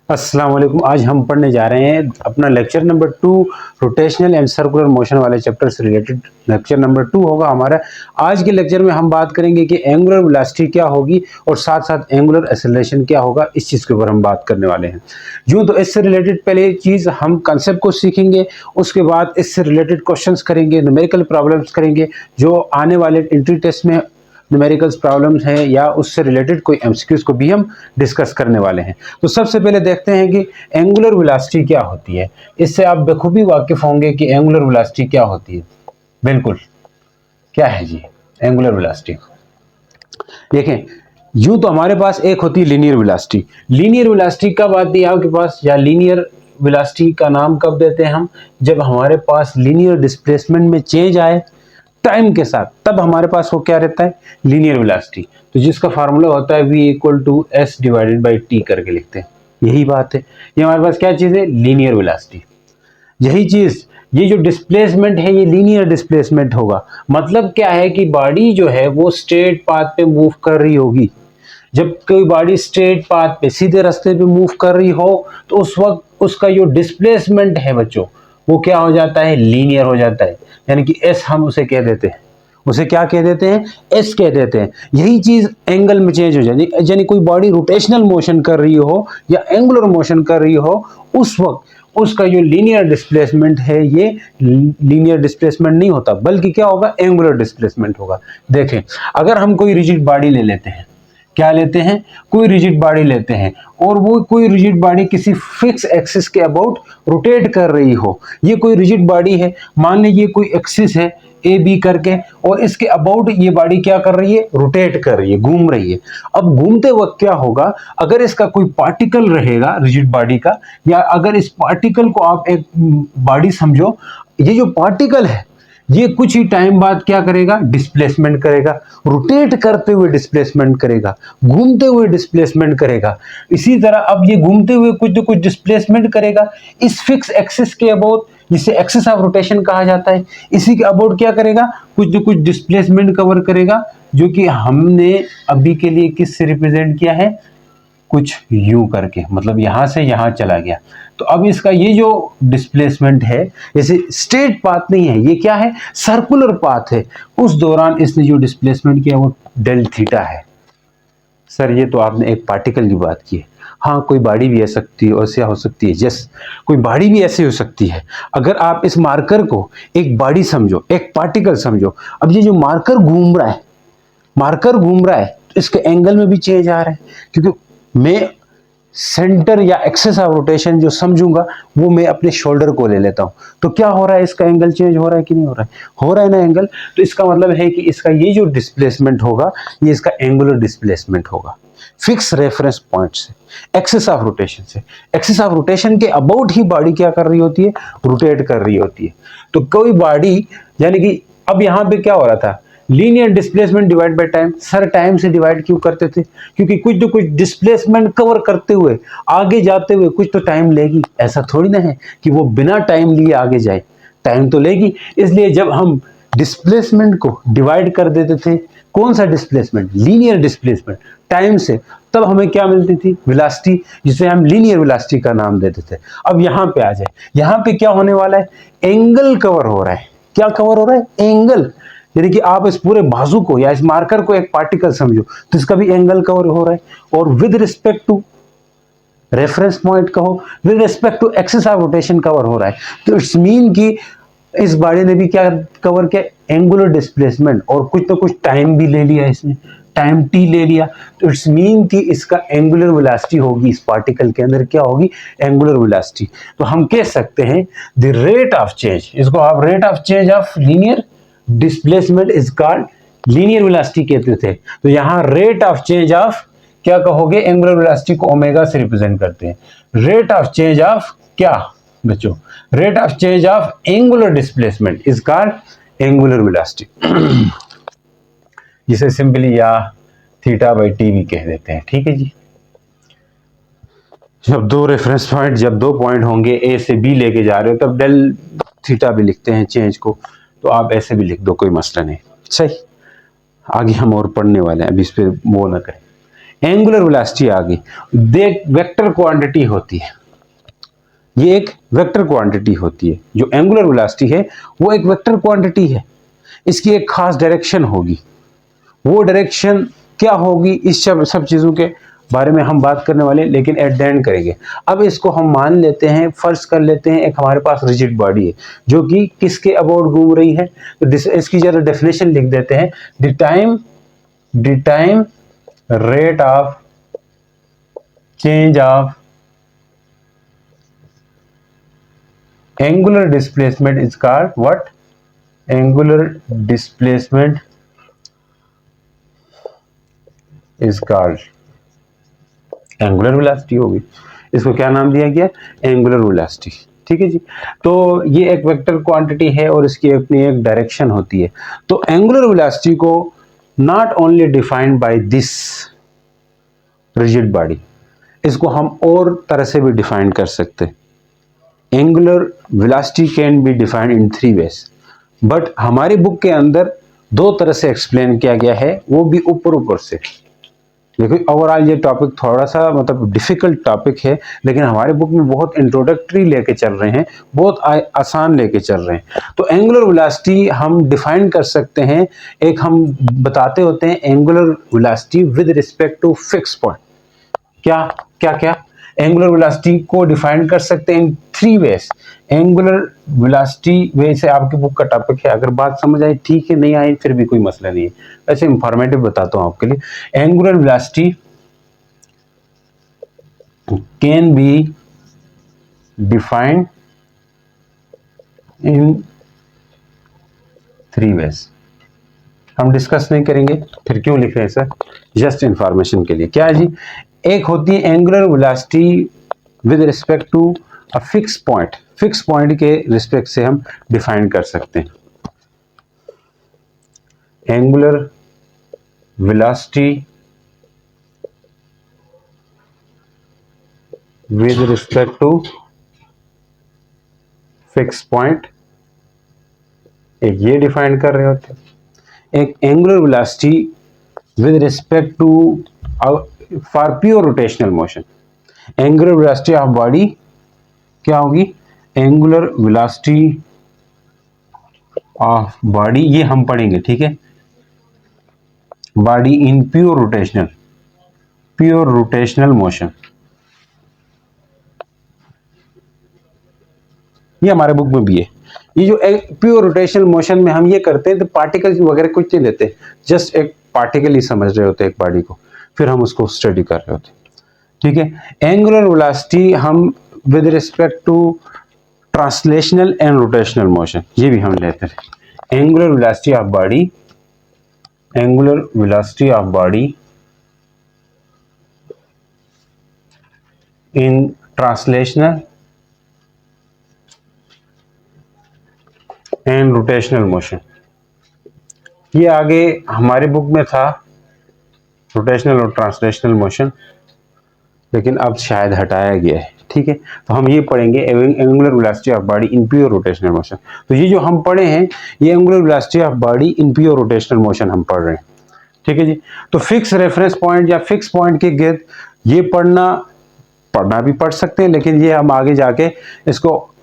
अस्सलाम वालेकुम। आज हम पढ़ने जा रहे हैं अपना lecture number 2 rotational and circular motion वाले चैप्टर से रिलेटेड लेक्चर नंबर 2 होगा हमारा। आज के लेक्चर में हम बात करेंगे कि एंगुलर वेलोसिटी क्या होगी और साथ साथ एंगुलर एक्सेलरेशन क्या होगा, इस चीज़ के ऊपर हम बात करने वाले हैं। यूँ तो इससे रिलेटेड पहले चीज़ हम कंसेप्ट को सीखेंगे, उसके बाद इससे रिलेटेड क्वेश्चंस करेंगे, न्यूमेरिकल प्रॉब्लम्स करेंगे जो आने वाले एंट्री टेस्ट में न्यूमेरिकल्स प्रॉब्लम्स हैं या उससे रिलेटेड कोई एमसीक्यूज को भी हम डिस्कस करने वाले हैं। तो सबसे पहले देखते हैं कि एंगुलर वेलोसिटी क्या होती है। इससे आप बखूबी वाकिफ होंगे कि एंगुलर वेलोसिटी क्या होती है। बिल्कुल, क्या है जी एंगुलर वेलोसिटी। देखें, यूं तो हमारे पास एक होती है लीनियर वेलोसिटी। लीनियर वेलोसिटी कब आती है आपके पास, या लीनियर वेलोसिटी का नाम कब देते हैं हम, जब हमारे पास लीनियर डिस्प्लेसमेंट में चेंज आए टाइम के साथ, तब हमारे पास वो क्या रहता है, लीनियर वेलोसिटी। तो जिसका फार्मूला होता है v equal to S divided by T करके लिखते हैं। यही बात है, ये हमारे पास क्या चीज़ है, लीनियर वेलोसिटी। यही चीज़, ये जो डिस्प्लेसमेंट है ये लीनियर डिस्प्लेसमेंट होगा। मतलब क्या है कि बॉडी जो है वो स्ट्रेट पाथ पे मूव कर रही होगी। जब कोई बॉडी स्ट्रेट पाथ पे सीधे रास्ते पे मूव कर रही हो तो उस वक्त उसका जो डिस्प्लेसमेंट है बच्चों, वो क्या हो जाता है, लीनियर हो जाता है। यानी कि एस हम उसे कह देते हैं, उसे क्या कह देते हैं, एस कह देते हैं। यही चीज एंगल में चेंज हो जाती है। यानी कोई बॉडी रोटेशनल मोशन कर रही हो या एंगुलर मोशन कर रही हो, उस वक्त उसका जो लीनियर डिस्प्लेसमेंट है ये लीनियर डिस्प्लेसमेंट नहीं होता, बल्कि क्या होगा, एंगुलर डिस्प्लेसमेंट होगा। देखें, अगर हम कोई रिजिड बॉडी ले लेते हैं, क्या लेते हैं, कोई रिजिड बॉडी लेते हैं और वो कोई रिजिड बॉडी किसी फिक्स एक्सिस के अबाउट रोटेट कर रही हो। ये कोई रिजिड बॉडी है, मान लीजिए कोई एक्सिस है ए बी करके, और इसके अबाउट ये बॉडी क्या कर रही है, रोटेट कर रही है, घूम रही है। अब घूमते वक्त क्या होगा, अगर इसका कोई पार्टिकल रहेगा रिजिड बॉडी का, या अगर इस पार्टिकल को आप एक बॉडी समझो, ये जो पार्टिकल है ये कुछ ही टाइम बाद क्या करेगा, डिस्प्लेसमेंट करेगा, रोटेट करते हुए डिस्प्लेसमेंट करेगा, घूमते हुए डिस्प्लेसमेंट करेगा। इसी तरह अब ये घूमते हुए कुछ न कुछ डिस्प्लेसमेंट करेगा इस फिक्स एक्सिस के अबाउट, जिसे एक्सिस ऑफ रोटेशन कहा जाता है। इसी के अबाउट क्या करेगा, कुछ न कुछ डिस्प्लेसमेंट कवर करेगा, जो कि हमने अभी के लिए किस से रिप्रेजेंट किया है, कुछ यू करके, मतलब यहां से यहां चला गया। तो अब इसका ये जो डिस्प्लेसमेंट है, जैसे स्ट्रेट पाथ नहीं है, ये क्या है, सर्कुलर पाथ है। उस दौरान इसने जो डिस्प्लेसमेंट किया वो डेल थीटा है। सर ये तो आपने एक पार्टिकल की बात की है। हाँ, कोई बॉडी भी ऐसे हो सकती है, जस कोई बॉडी भी ऐसे हो सकती है। अगर आप इस मार्कर को एक बॉडी समझो, एक पार्टिकल समझो, अब ये जो मार्कर घूम रहा है, तो इसके एंगल में भी चेंज आ रहा है, क्योंकि मैं सेंटर या एक्सेस ऑफ रोटेशन जो समझूंगा वो मैं अपने शोल्डर को ले लेता हूं। तो क्या हो रहा है, इसका एंगल चेंज हो रहा है कि नहीं हो रहा है, हो रहा है ना एंगल। तो इसका मतलब है कि इसका ये जो डिस्प्लेसमेंट होगा ये इसका एंगुलर डिस्प्लेसमेंट होगा, फिक्स रेफरेंस पॉइंट से, एक्सेस ऑफ रोटेशन से। एक्सेस ऑफ रोटेशन के अबाउट ही बॉडी क्या कर रही होती है, रोटेट कर रही होती है। तो कोई बॉडी, यानी कि अब यहां पे क्या हो रहा था, linear displacement divide by time. Sir time से डिवाइड क्यों करते थे, क्योंकि कुछ तो कुछ डिस्प्लेसमेंट कवर करते हुए आगे जाते हुए कुछ तो टाइम लेगी। ऐसा थोड़ी ना है कि वो बिना टाइम लिए आगे जाए, टाइम तो लेगी। इसलिए जब हम डिस्प्लेसमेंट को डिवाइड कर देते थे, कौन सा डिस्प्लेसमेंट, लीनियर डिस्प्लेसमेंट, टाइम से, तब हमें क्या मिलती थी, वेलोसिटी, जिसे हम लीनियर वेलोसिटी का नाम देते थे। अब यहां पे आ जाए, यहां पे क्या होने वाला है, एंगल कवर हो रहा है। क्या कवर हो रहा है, एंगल। यानी कि आप इस पूरे बाजू को या इस मार्कर को एक पार्टिकल समझो, तो इसका भी एंगल कवर हो रहा है। और with respect to reference point कहो, with respect to axis of rotation cover हो रहा है। तो इट्स मीन कि इस बॉडी ने भी क्या कवर किया, एंगुलर डिस्प्लेसमेंट, और कुछ तो कुछ टाइम भी ले लिया इसने, टाइम टी ले लिया। तो इट्स मीन कि इसका एंगुलर वेलोसिटी होगी, इस पार्टिकल के अंदर क्या होगी, एंगुलर वेलोसिटी। तो हम कह सकते हैं द रेट ऑफ चेंज, इसको आप rate of change of linear displacement is called linear velocity कहते थे। तो यहां रेट ऑफ चेंज ऑफ क्या कहोगे, एंगुलर वेलोसिटी को ओमेगा से रिप्रेजेंट करते हैं। रेट ऑफ चेंज ऑफ क्या बच्चों, rate of change of angular displacement is called angular velocity, जिसे सिंपली या थीटा बाई टी भी कह देते हैं। ठीक है जी। जब दो रेफरेंस पॉइंट, जब दो पॉइंट होंगे ए से बी लेके जा रहे हो, तब डेल थीटा भी लिखते हैं चेंज को। तो आप ऐसे भी लिख दो, कोई मसला नहीं। सही, आगे हम और पढ़ने वाले हैं, अभी इस पर वो ना करें। एंगुलर वेलोसिटी आ गई, देख वेक्टर क्वांटिटी होती है, ये एक वेक्टर क्वांटिटी होती है। जो एंगुलर वेलोसिटी है वो एक वेक्टर क्वांटिटी है, इसकी एक खास डायरेक्शन होगी। वो डायरेक्शन क्या होगी, इस सब चीजों के बारे में हम बात करने वाले, लेकिन एट द एंड करेंगे। अब इसको हम मान लेते हैं, फर्ज कर लेते हैं, एक हमारे पास रिजिड बॉडी है जो कि किसके अबाउट घूम रही है। तो इसकी जरा डेफिनेशन लिख देते हैं। The time rate of change of angular displacement is called what? Angular displacement is called angular velocity होगी। इसको क्या नाम दिया गया? angular velocity। ठीक है जी। तो ये एक वेक्टर क्वांटिटी है और इसकी अपनी एक डायरेक्शन होती है। तो angular velocity को not only defined by this rigid body, इसको हम और तरह से भी डिफाइन कर सकते हैं। Angular velocity can be defined in 3 ways, but हमारी बुक के अंदर 2 तरह से एक्सप्लेन किया गया है, वो भी ऊपर से। देखो ओवरऑल ये टॉपिक थोड़ा सा मतलब डिफिकल्ट टॉपिक है, लेकिन हमारे बुक में बहुत इंट्रोडक्टरी लेके चल रहे हैं, बहुत आसान लेके चल रहे हैं। तो एंगुलर वेलोसिटी हम डिफाइन कर सकते हैं, एक हम बताते होते हैं angular velocity with respect to fix point. क्या एंगुलर वेलोसिटी को डिफाइन कर सकते हैं इन 3 वेज। एंगुलर वेलोसिटी वैसे आपकी बुक का टॉपिक है, अगर बात समझ आई ठीक है, नहीं आई फिर भी कोई मसला नहीं है, ऐसे इंफॉर्मेटिव बताता हूं आपके लिए। Angular velocity can be defined in 3 ways. हम डिस्कस नहीं करेंगे, फिर क्यों लिख रहे हैं सर, जस्ट इंफॉर्मेशन के लिए। क्या है जी, एक होती है angular velocity with respect to a fix point, fix point के रिस्पेक्ट से हम डिफाइन कर सकते हैं। Angular velocity with respect to fix point, एक ये डिफाइन कर रहे होते हैं। एक angular velocity with respect to for pure rotational motion. Angular velocity of body क्या होगी? एंगुलर वेलोसिटी ऑफ बॉडी, ये हम पढ़ेंगे, ठीक है। Body in pure rotational motion, ये हमारे बुक में भी है। ये जो प्योर रोटेशनल मोशन में हम ये करते हैं तो पार्टिकल्स वगैरह कुछ नहीं लेते, जस्ट एक पार्टिकल ही समझ रहे होते हैं एक बॉडी को, फिर हम उसको स्टडी कर रहे होते हैं, ठीक है। एंगुलर वेलोसिटी हम with respect to translational and rotational motion, ये भी हम लेते हैं। Angular velocity of body in translational and rotational motion, ये आगे हमारे बुक में था रोटेशनल और ट्रांसलेशनल मोशन, लेकिन अब शायद हटाया गया है, ठीक है। तो हम ये पढ़ेंगे angular velocity of body in pure rotational motion. तो ये जो हम पढ़े हैं ये angular velocity of body in pure rotational motion हम पढ़ रहे हैं, ठीक है जी। तो फिक्स रेफरेंस पॉइंट या फिक्स पॉइंट के गिर्द ये पढ़ना भी पढ़ सकते हैं, लेकिन ये हम आगे जाके इसको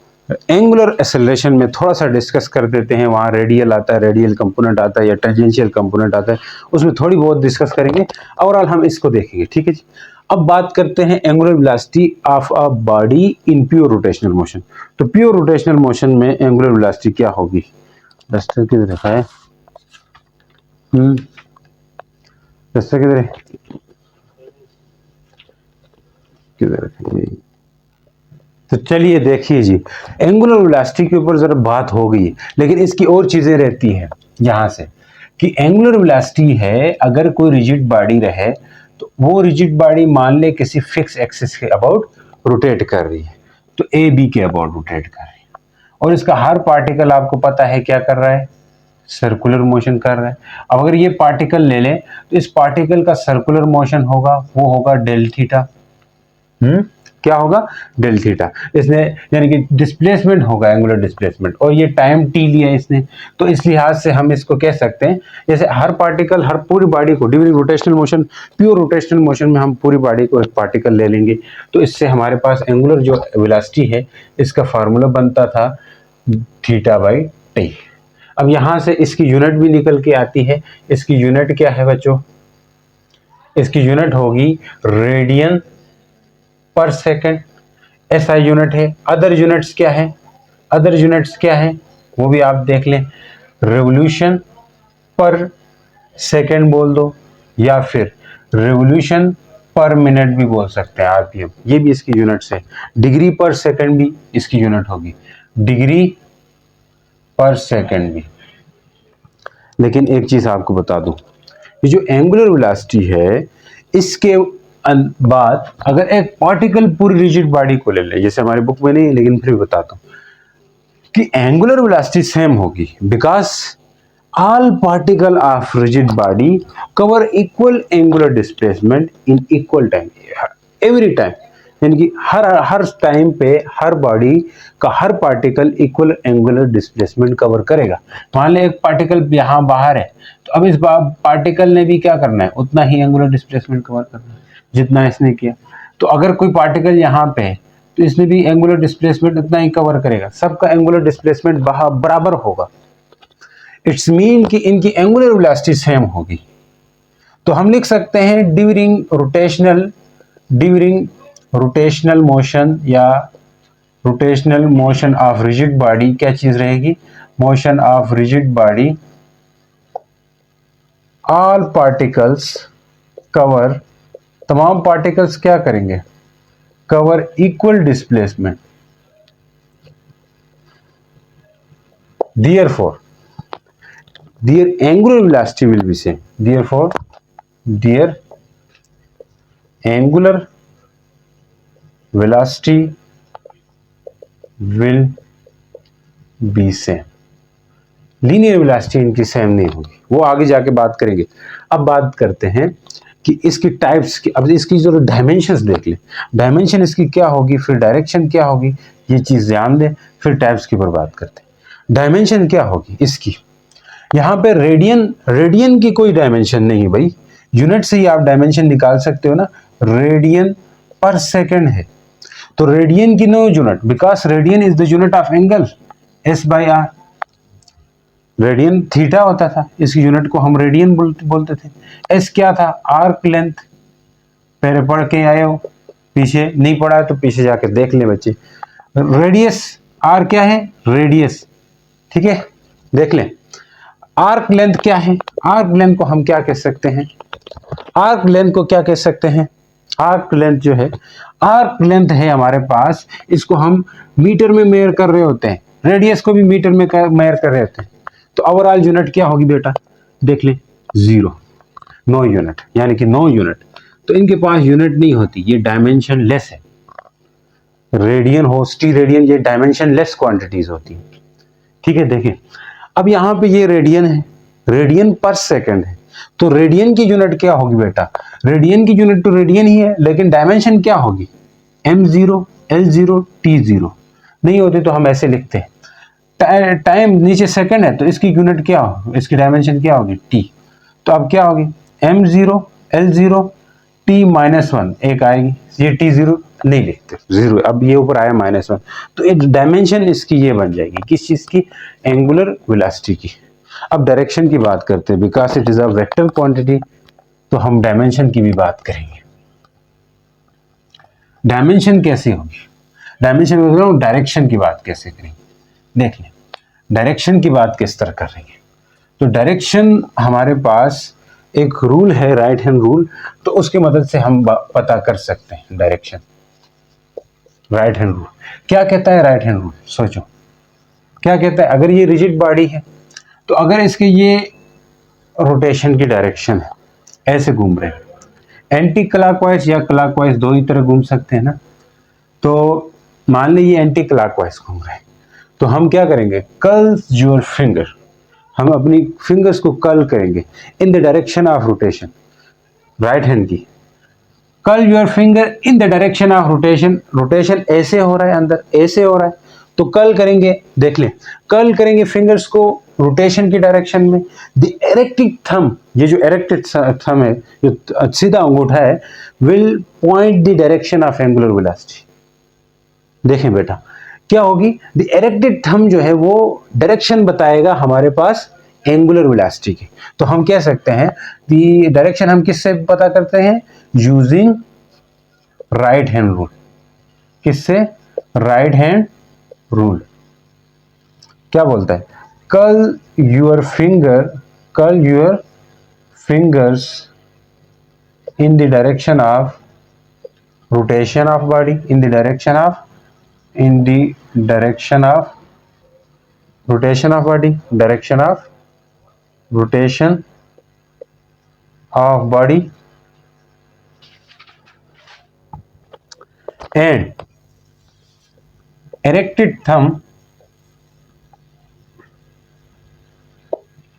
एंगुलर एक्सेलरेशन में थोड़ा सा डिस्कस कर देते हैं। वहाँ रेडियल आता है, रेडियल कंपोनेंट आता है या टेंजेंशियल कंपोनेंट आता है, उसमें थोड़ी बहुत डिस्कस करेंगे। ओवरऑल हम इसको देखेंगे, ठीक है जी। अब बात करते हैं angular velocity of a body in pure rotational motion. तो प्योर रोटेशनल मोशन में एंगुलर वेलोसिटी क्या होगी? डस्टर किधर रखा है? डस्टर किधर है? किधर रखा है? तो चलिए देखिए जी, एंगुलर वेलोसिटी के ऊपर जरा बात हो गई, लेकिन इसकी और चीजें रहती हैं यहां से कि एंगुलर वेलोसिटी है, अगर कोई रिजिड बॉडी रहे तो वो रिजिड बॉडी मान ले किसी फिक्स एक्सिस के अबाउट रोटेट कर रही है, तो ए बी के अबाउट रोटेट कर रही है, और इसका हर पार्टिकल आपको पता है क्या कर रहा है? सर्कुलर मोशन कर रहा है। अब अगर ये पार्टिकल ले लें तो इस पार्टिकल का सर्कुलर मोशन होगा, वो होगा डेल थीटा। क्या होगा, डेल थीटा। इसने यानी कि डिस्प्लेसमेंट होगा, एंगुलर डिस्प्लेसमेंट, और ये टाइम टी लिया इसने, तो इस लिहाज से हम इसको कह सकते हैं जैसे हर पार्टिकल, हर पूरी बॉडी को during rotational motion, pure rotational motion में हम पूरी बॉडी को एक पार्टिकल ले लेंगे, तो इससे हमारे पास एंगुलर जो वेलोसिटी है इसका फार्मूला बनता था थीटा बाई टी। अब यहां से इसकी यूनिट भी निकल के आती है, इसकी यूनिट क्या है बच्चों, इसकी यूनिट होगी रेडियन पर सेकंड, ऐसा यूनिट है। अदर यूनिट्स क्या है, अदर यूनिट्स क्या है वो भी आप देख लें, रेवोल्यूशन पर सेकंड बोल दो, या फिर रेवोल्यूशन पर मिनट भी बोल सकते हैं, आरपीएम, ये भी इसकी यूनिट्स है। डिग्री पर सेकंड भी इसकी यूनिट होगी, डिग्री पर सेकंड भी। लेकिन एक चीज आपको बता दूं, ये जो एंगुलर वेलोसिटी है इसके बाद अगर एक पार्टिकल पूरी रिजिड बॉडी को ले ले, जैसे हमारी बुक में नहीं है लेकिन फिर भी बताता हूं कि एंगुलर वेलोसिटी सेम होगी, because all particle of rigid body cover equal angular displacement in equal time, every time, यानी कि हर टाइम पे हर बॉडी का हर particle equal angular displacement cover करेगा। मान लें एक पार्टिकल यहाँ बाहर है, तो अब इस पार्टिकल ने भी क्या करना है, उतना ही एंगुलर डिस्प्लेसमेंट कवर करना है जितना इसने किया। तो अगर कोई पार्टिकल यहाँ पे है तो इसने भी एंगुलर डिस्प्लेसमेंट उतना ही कवर करेगा, सबका एंगुलर डिस्प्लेसमेंट बराबर होगा। इट्स मीन कि इनकी एंगुलर वेलोसिटी सेम होगी। तो हम लिख सकते हैं ड्यूरिंग रोटेशनल मोशन या rotational motion of rigid body, क्या चीज रहेगी, motion of rigid body, all particles cover, तमाम पार्टिकल्स क्या करेंगे, cover equal displacement. Therefore, their angular velocity will be same. Therefore, their angular velocity will be same. Linear velocity इनकी same नहीं होगी, वो आगे जाके बात करेंगे। अब बात करते हैं कि इसकी टाइप्स की। अब इसकी जो डायमेंशंस देख ले, डायमेंशन इसकी क्या होगी, फिर डायरेक्शन क्या होगी, ये चीज ध्यान दें, फिर टाइप्स की पर बात करते हैं। डायमेंशन क्या होगी इसकी, यहाँ पे रेडियन की कोई डायमेंशन नहीं भाई, यूनिट से ही आप डायमेंशन निकाल सकते हो ना, रेडियन पर सेकंड है, तो रेडियन की no unit, because radian is the unit of angle, S by R. Radian theta होता था, इसकी यूनिट को हम रेडियन बोलते थे। एस क्या था, आर्क लेंथ, पहले पढ़ के आए हो, पीछे नहीं पढ़ा है तो पीछे जाके देख ले बच्चे। रेडियस, आर क्या है, रेडियस, ठीक है, देख लें। आर्क लेंथ क्या है, आर्क लेंथ को हम क्या कह सकते हैं, आर्क लेंथ को क्या कह सकते हैं, आर्क लेंथ जो है, आर्क लेंथ है हमारे पास, इसको हम मीटर में मेजर कर रहे होते हैं, रेडियस को भी मीटर में मेजर कर रहे होते हैं। तो ओवरऑल यूनिट क्या होगी बेटा, देख ले, 0, नो यूनिट, यानी कि नो यूनिट। तो इनके पास यूनिट नहीं होती, ये डायमेंशन लेस है। रेडियन हो, टी रेडियन, ये डायमेंशन लेस क्वांटिटीज होती है, ठीक है। देखिए अब यहाँ पे ये रेडियन है, रेडियन पर सेकंड है, तो रेडियन की यूनिट क्या होगी बेटा, रेडियन की यूनिट तो रेडियन ही है, लेकिन डायमेंशन क्या होगी, m0, l0, t0। नहीं होती तो हम ऐसे लिखते हैं, टाइम नीचे सेकंड है तो इसकी यूनिट क्या होगी, इसकी डायमेंशन क्या होगी, t। तो अब क्या होगी, m0, l0, t-1 एक आएगी, ये t0 नहीं लिखते, 0, अब ये ऊपर आया -1, तो एक डायमेंशन इसकी ये बन जाएगी, किस चीज की, एंगुलर वेलोसिटी की। अब डायरेक्शन की बात करते हैं, because it is a vector quantity, तो हम डायमेंशन की भी बात करेंगे। डायमेंशन कैसे होगी, डायमेंशन डायरेक्शन की बात कैसे करेंगे, देख लें डायरेक्शन की बात किस तरह कर रही है। तो डायरेक्शन हमारे पास एक रूल है, राइट हैंड रूल, तो उसकी मदद से हम पता कर सकते हैं डायरेक्शन। राइट हैंड रूल क्या कहता है, राइट हैंड रूल सोचो क्या कहता है। अगर ये रिजिड बॉडी है तो अगर इसके ये रोटेशन की डायरेक्शन है, ऐसे घूम रहे हैं, एंटी क्लॉकवाइज या क्लॉकवाइज, दो ही तरह घूम सकते हैं ना। तो मान लीजिए एंटी क्लॉकवाइज घूम रहे हैं, तो हम क्या करेंगे, कर्ल योर फिंगर, हम अपनी फिंगर्स को कर्ल करेंगे in the direction of rotation, right hand की curl your finger in the direction of rotation, rotation ऐसे हो रहा है, अंदर ऐसे हो रहा है, तो कर्ल करेंगे, देख लें, कर्ल करेंगे फिंगर्स को रोटेशन की डायरेक्शन में। द इरेक्टेड थंब, ये जो इरेक्टेड थंब है, जो सीधा अंगूठा है, will point the direction of angular velocity. देखें बेटा क्या होगी, द इरेक्टेड थंब जो है वो डायरेक्शन बताएगा हमारे पास एंगुलर वेलोसिटी की। तो हम कह सकते हैं द डायरेक्शन हम किससे पता करते हैं, यूजिंग राइट हैंड रूल। किससे, राइट हैंड रूल। क्या बोलता है, curl your finger, curl your fingers in the direction of rotation of body, in the direction of, in the direction of rotation of body, direction of rotation of body, and erected thumb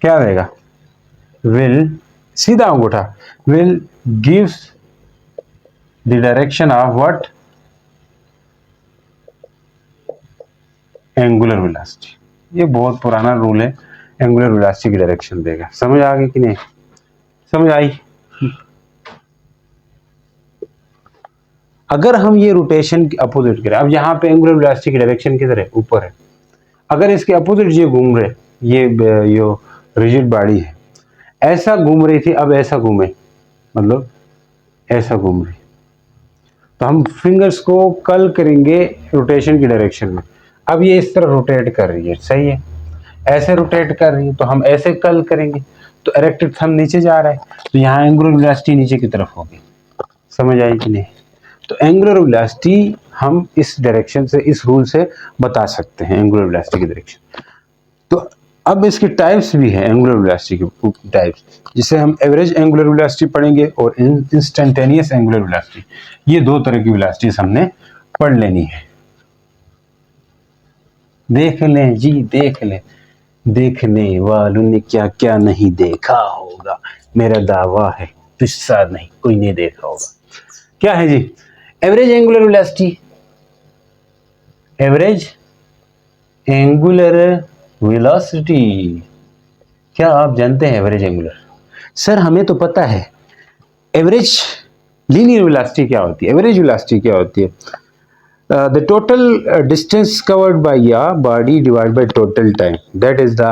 क्या देगा, will, सीधा अंगूठा, will gives the direction of what, angular velocity. ये बहुत पुराना rule है, angular velocity की direction देगा। समझ आ गई कि नहीं, समझ आई। अगर हम ये रोटेशन की अपोजिट करें, अब यहाँ पे एंगुलर वेलोसिटी की डायरेक्शन किधर है, ऊपर है, अगर इसके अपोजिट ये घूम रहे, ये रिजिड बॉडी है, ऐसा घूम रही थी, अब ऐसा घूमे, मतलब ऐसा घूम रही, तो हम फिंगर्स को कर्ल करेंगे रोटेशन की डायरेक्शन में। अब ये इस तरह रोटेट कर रही है, सही है, ऐसे रोटेट कर रही है, तो हम ऐसे कर्ल करेंगे, तो इरेक्टेड थंब नीचे जा रहा है, तो यहाँ एंगुलर वेलोसिटी नीचे की तरफ होगी। समझ आई कि नहीं। तो एंगुलर वेलोसिटी हम इस डायरेक्शन से, इस रूल से बता सकते हैं एंगुलर वेलोसिटी की डायरेक्शन। तो अब इसके टाइप्स भी हैं, एंगुलर वेलोसिटी के टाइप्स, जिसे हम एवरेज एंगुलर वेलोसिटी पढ़ेंगे और इंस्टेंटेनियस एंगुलर वेलोसिटी। ये दो तरह की वेलोसिटीज हमने पढ़ लेनी है। देख लें जी, देख लें, देखने वालों ने क्या क्या नहीं देखा होगा, मेरा दावा है तुझसा नहीं कोई नहीं देखा होगा। क्या है जी, average angular velocity, average angular velocity. क्या आप जानते हैं एवरेज एंगुलर? सर हमें तो पता है। एवरेज लीनियर वेलोसिटी क्या होती है, एवरेज वेलोसिटी क्या होती है, the total distance covered by a body divided by total time, that is the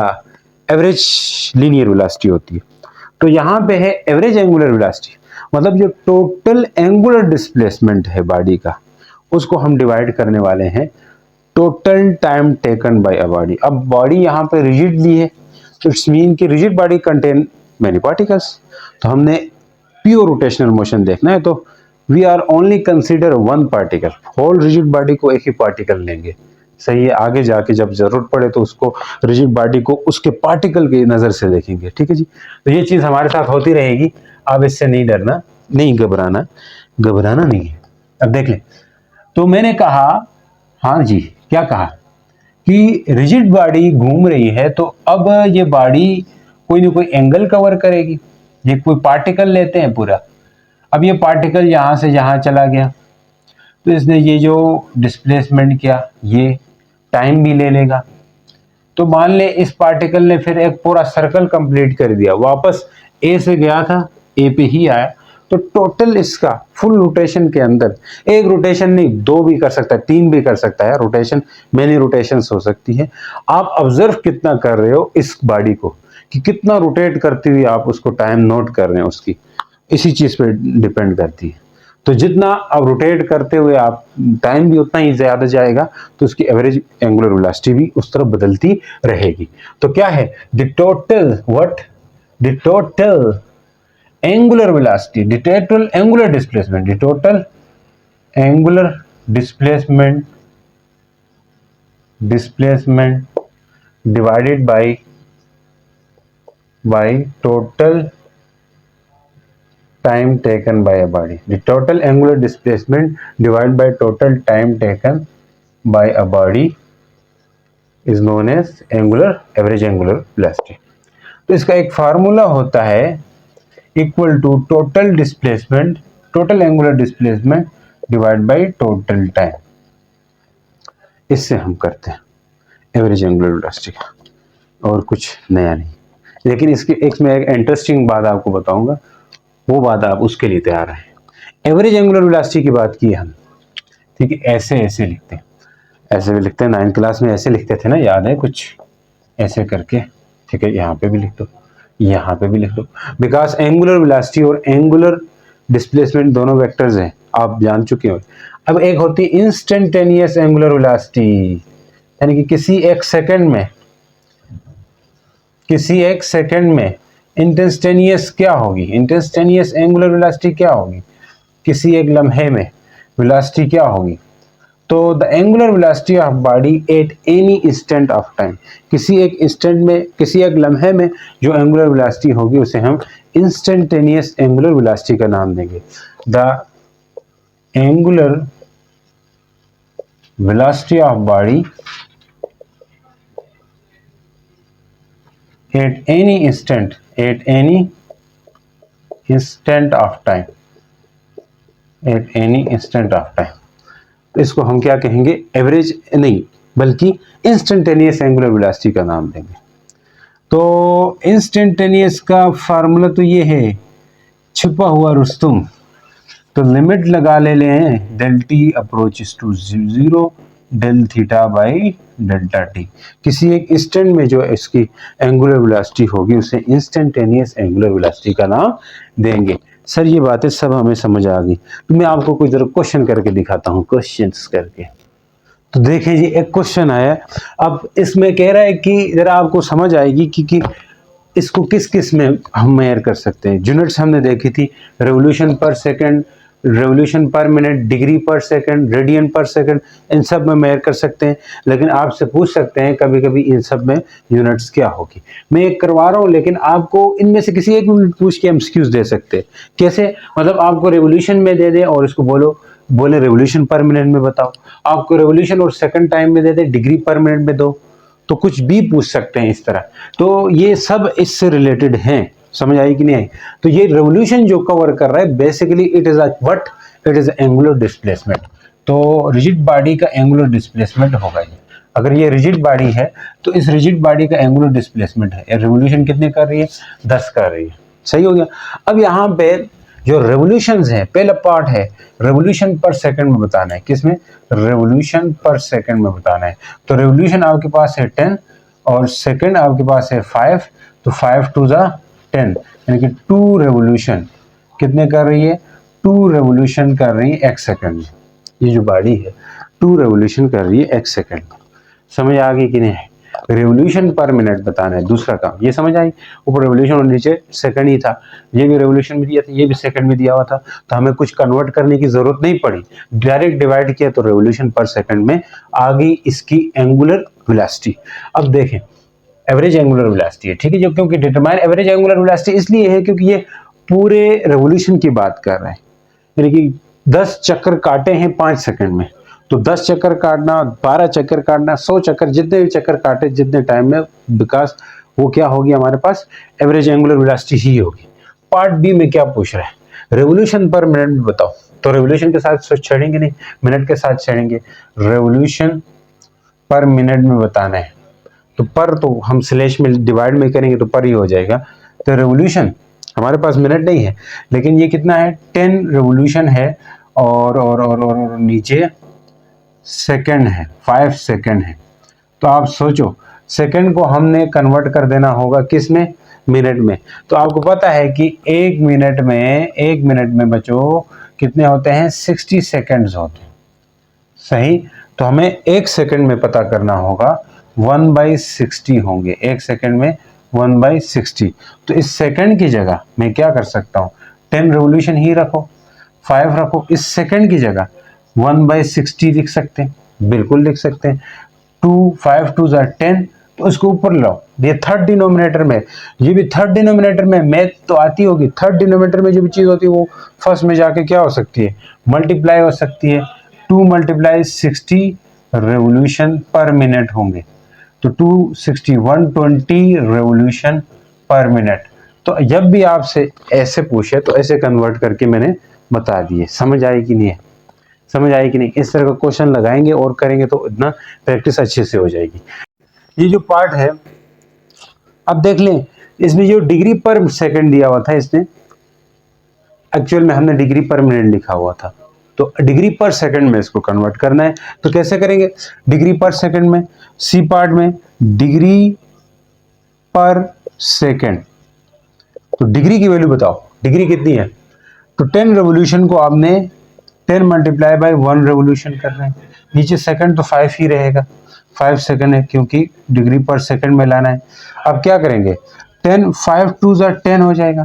average linear velocity होती है। तो यहाँ पे है एवरेज एंगुलर वेलोसिटी, मतलब जो टोटल एंगुलर डिस्प्लेसमेंट है बॉडी का, उसको हम डिवाइड करने वाले हैं total time taken by a body. अब बॉडी यहाँ पे रिजिडली है, तो इट्स मीन कि rigid body contain many particles, तो हमने प्योर रोटेशनल मोशन देखना है, तो we are only consider one particle, whole rigid body को एक ही पार्टिकल लेंगे, सही है। आगे जाके जब जरूरत पड़े तो उसको रिजिड बॉडी को उसके पार्टिकल की नजर से देखेंगे, ठीक है जी। तो ये चीज हमारे साथ होती रहेगी, अब इससे नहीं डरना, नहीं घबराना, घबराना नहीं है। अब देख लें, तो मैंने कहा, हाँ जी, क्या कहा कि रिजिड बॉडी घूम रही है, तो अब ये बॉडी कोई ना कोई एंगल कवर करेगी। ये कोई पार्टिकल लेते हैं पूरा, अब ये पार्टिकल यहां से यहां चला गया, तो इसने ये जो डिस्प्लेसमेंट किया, ये टाइम भी ले लेगा। तो मान ले इस पार्टिकल ने फिर एक पूरा सर्कल कंप्लीट कर दिया, वापस ए से गया था, ए पे ही आया, तो टोटल इसका फुल रोटेशन के अंदर, एक रोटेशन नहीं, दो भी कर सकता है, तीन भी कर सकता है, रोटेशन मेनी रोटेशंस हो सकती है। आप ऑब्जर्व कितना कर रहे हो इस बॉडी को, कि कितना रोटेट करती हुई आप उसको टाइम नोट कर रहे हैं, उसकी इसी चीज पे डिपेंड करती है। तो जितना आप रोटेट करते हुए आप टाइम भी उतना ही ज्यादा जाएगा, तो उसकी एवरेज एंगुलर वेलोसिटी भी उस तरफ बदलती रहेगी। तो क्या है, the total what, the total angular velocity, the total angular displacement, the total angular displacement, displacement divided by total time taken by a body. The total angular displacement divided by total time taken by a body is known as average angular velocity. तो इसका एक formula होता है, equal to total displacement total angular displacement divide by total time, इससे हम करते हैं average angular velocity का, और कुछ नया नहीं। लेकिन इसकी एक मैं एक इंटरेस्टिंग बात आपको बताऊंगा, वो बात आप उसके लिए तैयार हैं। एवरेज एंगुलर वेलोसिटी की बात की हम, ठीक है, ऐसे ऐसे लिखते हैं, ऐसे भी लिखते हैं, 9th क्लास में ऐसे लिखते थे ना, याद है कुछ ऐसे करके, ठीक है, यहाँ पे भी लिख दो, यहाँ पे भी लिख दो, बिकॉज एंगुलर वेलोसिटी और एंगुलर डिस्प्लेसमेंट दोनों वेक्टर्स हैं, आप जान चुके हो। अब एक होती है इंस्टेंटेनियस एंगुलर वेलोसिटी, यानी कि किसी एक सेकंड में इंस्टेंटेनियस क्या होगी, इंस्टेंटेनियस एंगुलर वेलोसिटी क्या होगी, किसी एक लम्हे में वेलोसिटी क्या होगी। तो the angular velocity of body at any instant of time, किसी एक इंस्टेंट में, किसी एक लम्हे में जो एंगुलर वेलोसिटी होगी उसे हम इंस्टेंटेनियस एंगुलर वेलोसिटी का नाम देंगे। The angular velocity of body at any instant of time, eight any instant of time, तो इसको हम क्या कहेंगे, एवरेज नहीं बल्कि इंस्टेंटेनियस एंगुलर वेलोसिटी का नाम देंगे। तो इंस्टेंटेनियस का फार्मूला तो ये है, छुपा हुआ रुस्तुम, तो लिमिट लगा ले लें, del T approaches to 0 del theta by delta T, किसी एक इंस्टेंट में जो इसकी एंगुलर वेलोसिटी होगी उसे इंस्टेंटेनियस एंगुलर वेलोसिटी का नाम देंगे। सर ये बातें सब हमें समझ आ गई, तो मैं आपको कोई जरा क्वेश्चन करके दिखाता हूँ, क्वेश्चंस करके। तो देखें जी, एक क्वेश्चन आया, अब इसमें कह रहा है कि जरा आपको समझ आएगी कि इसको किस किस में हम मेजर कर सकते हैं। यूनिट्स हमने देखी थी, रेवोल्यूशन पर सेकंड, रेवोल्यूशन पर मिनट, डिग्री पर सेकंड, रेडियन पर सेकंड, इन सब में मेजर कर सकते हैं। लेकिन आपसे पूछ सकते हैं कभी कभी इन सब में यूनिट्स क्या होगी। मैं एक करवा रहा हूँ, लेकिन आपको इनमें से किसी एक में पूछ के एमसीक्यूज दे सकते हैं। कैसे, मतलब आपको रेवोल्यूशन में दे दे और इसको बोले रेवोल्यूशन पर मिनट में बताओ, आपको रेवोल्यूशन और सेकंड टाइम में दे दे, डिग्री पर मिनट में दो, तो कुछ भी पूछ सकते हैं इस तरह। तो ये सब इससे रिलेटेड हैं, समझ आई कि नहीं आई। तो ये रेवोल्यूशन जो कवर कर रहा है basically it is angular displacement. तो रिजिड बॉडी का एंगुलर डिस्प्लेसमेंट होगा ये। अगर ये रिजिड बॉडी है तो इस रिजिड बॉडी का एंगुलर डिस्प्लेसमेंट है, रेवोल्यूशन कितने कर रही है, 10 कर रही है। सही हो गया। अब यहाँ पे जो रेवोल्यूशंस है, पहला पार्ट है रेवोल्यूशन पर सेकंड में बताना है, किसमें, रेवोल्यूशन पर सेकंड में बताना है। तो रेवोल्यूशन आपके पास है 10 और सेकंड आपके पास है 5, तो 5 टू ज़ा 10, यानी कि 2 रेवोल्यूशन कितने कर रही है, 2 रेवोल्यूशन कर रही है एक सेकंड में। ये जो बॉडी है 2 रेवोल्यूशन कर रही है एक सेकंड में। समझ आ गई कि नहीं। रेवोल्यूशन पर मिनट बताना है दूसरा काम, ये समझ आई। ऊपर रेवोल्यूशन और नीचे सेकंड ही था, ये भी रेवोल्यूशन में दिया था, ये भी सेकंड में दिया हुआ था, तो हमें कुछ कन्वर्ट करने की जरूरत नहीं पड़ी, डायरेक्ट डिवाइड किया तो रेवोल्यूशन पर सेकंड में आ गई इसकी एंगुलर वेलोसिटी। अब देखें एवरेज एंगुलर वेलोसिटी है, ठीक है, जो क्योंकि डिटरमाइन एवरेज एंगुलर वेलोसिटी इसलिए है क्योंकि ये पूरे रेवोल्यूशन की बात कर रहा है, यानी कि 10 चक्कर काटे हैं 5 सेकंड में, तो 10 चक्कर काटना, 12 चक्कर काटना, 100 चक्कर, जितने भी चक्कर काटे जितने टाइम में, बिकॉज वो क्या होगी हमारे पास एवरेज एंगुलर वेलोसिटी ही होगी। पार्ट बी में क्या पूछ रहा है, रेवोल्यूशन पर मिनट में बताओ, तो रेवोल्यूशन के साथ छेड़ेंगे नहीं, मिनट के साथ छेड़ेंगे। रेवोल्यूशन पर मिनट में बताना है, तो पर तो हम स्लैश में डिवाइड में करेंगे तो पर ही हो जाएगा। तो रेवोल्यूशन हमारे पास मिनट नहीं है, लेकिन ये कितना है, 10 रेवोल्यूशन है और नीचे सेकंड है, 5 सेकंड है। तो आप सोचो सेकंड को हमने कन्वर्ट कर देना होगा किस में, मिनट में। तो आपको पता है कि एक मिनट में बच्चों कितने होते हैं, 60 सेकंड्स होते हैं। सही, तो हमें एक सेकंड में पता करना होगा 1/60 होंगे, एक सेकंड में 1/60। तो इस सेकंड की जगह मैं क्या कर सकता हूँ, 10 रेवोल्यूशन ही रखो, 5 रखो, इस सेकंड की जगह 1/60 लिख सकते हैं, बिल्कुल लिख सकते हैं। 5 2 10, तो इसको ऊपर लाओ, ये थर्ड डिनोमिनेटर में, ये भी थर्ड डिनोमिनेटर में मैथ तो आती होगी, थर्ड डिनोमिनेटर में जो भी चीज होती है वो फर्स्ट में जाके क्या हो सकती है, मल्टीप्लाई हो सकती है। 2 × 60 रेवोल्यूशन पर मिनट होंगे, तो 260 120 रेवोल्यूशन पर मिनट। तो जब भी आपसे ऐसे पूछे तो ऐसे कन्वर्ट करके मैंने बता दिए। समझ आई कि नहीं है? समझ आई कि नहीं? इस तरह का क्वेश्चन लगाएंगे और करेंगे तो इतना प्रैक्टिस अच्छे से हो जाएगी। ये जो पार्ट है, अब देख लें, इसमें जो डिग्री पर सेकंड दिया हुआ था, इसने एक्चुअल में हमने डिग्री पर मिनट लिखा हुआ था, तो डिग्री पर सेकंड में इसको कन्वर्ट करना है। तो कैसे करेंगे? डिग्री पर सेकंड में, सी पार्ट में डिग्री पर सेकंड, तो डिग्री की वैल्यू बताओ, डिग्री कितनी है? तो 10 रेवोल्यूशन को आपने 10 मल्टीप्लाई बाय 1 रेवोल्यूशन कर रहे हैं। नीचे सेकंड तो 5 ही रहेगा, 5 सेकंड है क्योंकि डिग्री पर सेकंड में लाना है। अब क्या करेंगे? 10 5 2 10 हो जाएगा,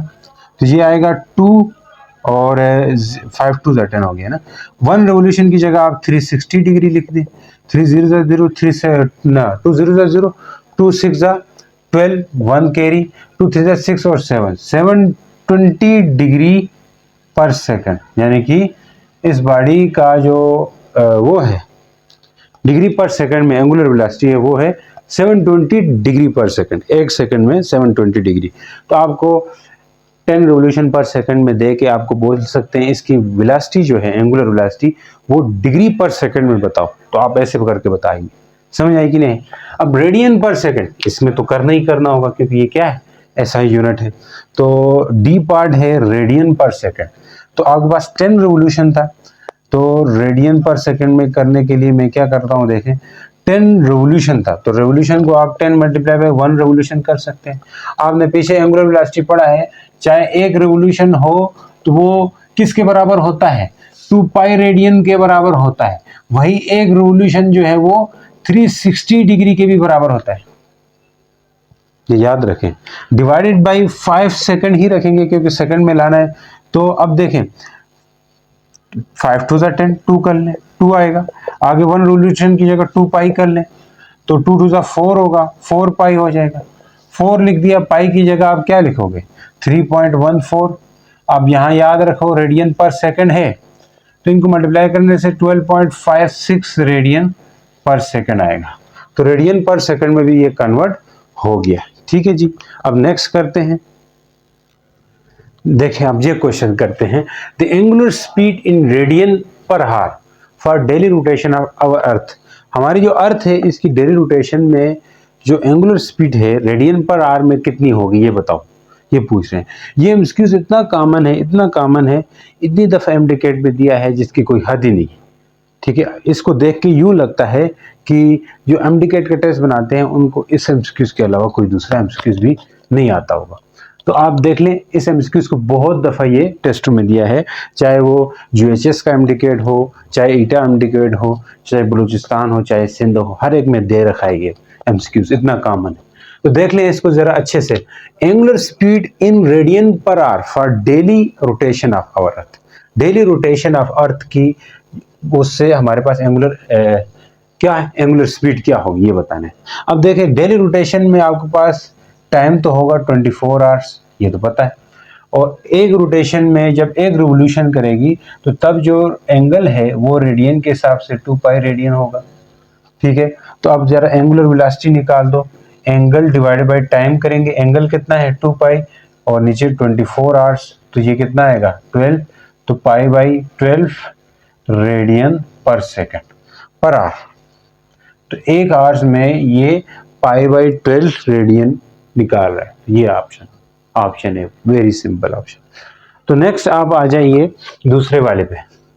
तो ये आएगा 2 और 5 2 10 हो गया ना। 1 रेवोल्यूशन की जगह आप 360 डिग्री लिख दें। 3 0 0 3 से ना 2 0 0 2 6 12 1 कैरी 2 3 6 और 7 720 डिग्री पर सेकंड, यानी कि इस बॉडी का जो वो है डिग्री पर सेकंड में एंगुलर वेलोसिटी है वो है 720 डिग्री पर सेकंड। एक सेकंड में 720 डिग्री। तो आपको 10 रेवोल्यूशन पर सेकंड में दे के आपको बोल सकते हैं इसकी वेलोसिटी जो है एंगुलर वेलोसिटी वो डिग्री पर सेकंड में बताओ, तो आप ऐसे करके बताएंगे। समझ आई कि नहीं? अब रेडियन पर सेकंड, इसमें तो करना ही करना होगा क्योंकि ये क्या है? एसआई यूनिट है। तो डी पार्ट है रेडियन पर सेकंड। तो आपके पास 10 रेवोल्यूशन था, तो रेडियन पर सेकंड में करने के लिए मैं क्या करता हूँ, देखें 10 रेवोल्यूशन था, तो रेवोल्यूशन को आप 10 मल्टीप्लाई बाय 1 रेवोल्यूशन कर सकते हैं। आपने पीछे एंगुलर वेलोसिटी पढ़ा है, चाहे एक रेवोल्यूशन हो तो वो किसके बराबर होता है? 2 पाई रेडियन के बराबर होता है। वही एक रेवोल्यूशन जो है वो 360 डिग्री के भी बराबर होता है, ये याद रखें। डिवाइडेड बाई 5 सेकंड ही रखेंगे क्योंकि सेकंड में लाना है। तो अब देखें 5 2 10 2 कर लें, 2 आएगा। आगे 1 रेवोल्यूशन की जगह 2 पाई कर लें, तो 2 2 4 होगा, 4 पाई हो जाएगा। 4 लिख दिया, पाई की जगह आप क्या लिखोगे? 3.14। अब यहाँ याद रखो रेडियन पर सेकंड है, तो इनको मल्टीप्लाई करने से 12.56 रेडियन पर सेकंड आएगा। तो रेडियन पर सेकंड में भी ये कन्वर्ट हो गया। ठीक है जी। अब नेक्स्ट करते हैं, देखें अब ये क्वेश्चन करते हैं, the angular speed in radian per hour for daily rotation of our earth. हमारी जो अर्थ है इसकी डेली रोटेशन में जो एंगुलर स्पीड है रेडियन पर आर में कितनी होगी ये बताओ, ये पूछ रहे हैं। ये एमसीक्यूज इतना कॉमन है, इतना कॉमन है, इतनी दफ़ा एमडीकेट में दिया है जिसकी कोई हद ही नहीं। ठीक है, इसको देख के यूँ लगता है कि जो एमडीकेट के टेस्ट बनाते हैं उनको इस एमसीक्यूज के अलावा कोई दूसरा एमसीक्यूज भी नहीं आता होगा। तो आप देख लें इस एमसीक्यूज को बहुत दफ़ा ये टेस्ट में दिया है, चाहे वो यूएचएस का एमडीकेट हो, चाहे ईटा एमडीकेट हो, चाहे बलूचिस्तान हो, चाहे सिंध हो, हर एक में दे रखा है ये एमसीक्यूज, इतना कॉमन है। तो देख लें इसको जरा अच्छे से। Angular speed in radian per hour for daily rotation of our earth. Daily rotation of earth की उससे हमारे पास एंगुलर क्या है, एंगुलर स्पीड क्या होगी ये बताना है। अब देखें डेली रोटेशन में आपके पास टाइम तो होगा 24 आवर्स, ये तो पता है। और एक रोटेशन में जब एक रिवोल्यूशन करेगी तो तब जो एंगल है वो रेडियन के हिसाब से 2 पाई रेडियन होगा। ठीक है, तो अब जरा एंगुलर वेलोसिटी निकाल दो, एंगल डिवाइडेड बाय टाइम करेंगे, एंगल कितना है 2 पाई और नीचे 24 आवर्स, तो ये कितना आएगा 12, तो पाई बाई 12 रेडियन पर सेकंड पर आवर। तो एक आवर्स में ये पाई बाई 12 रेडियन निकाल रहा है। ये ऑप्शन है, वेरी सिंपल ऑप्शन। तो नेक्स्ट आप आ जाइए दूसरे वाले पे,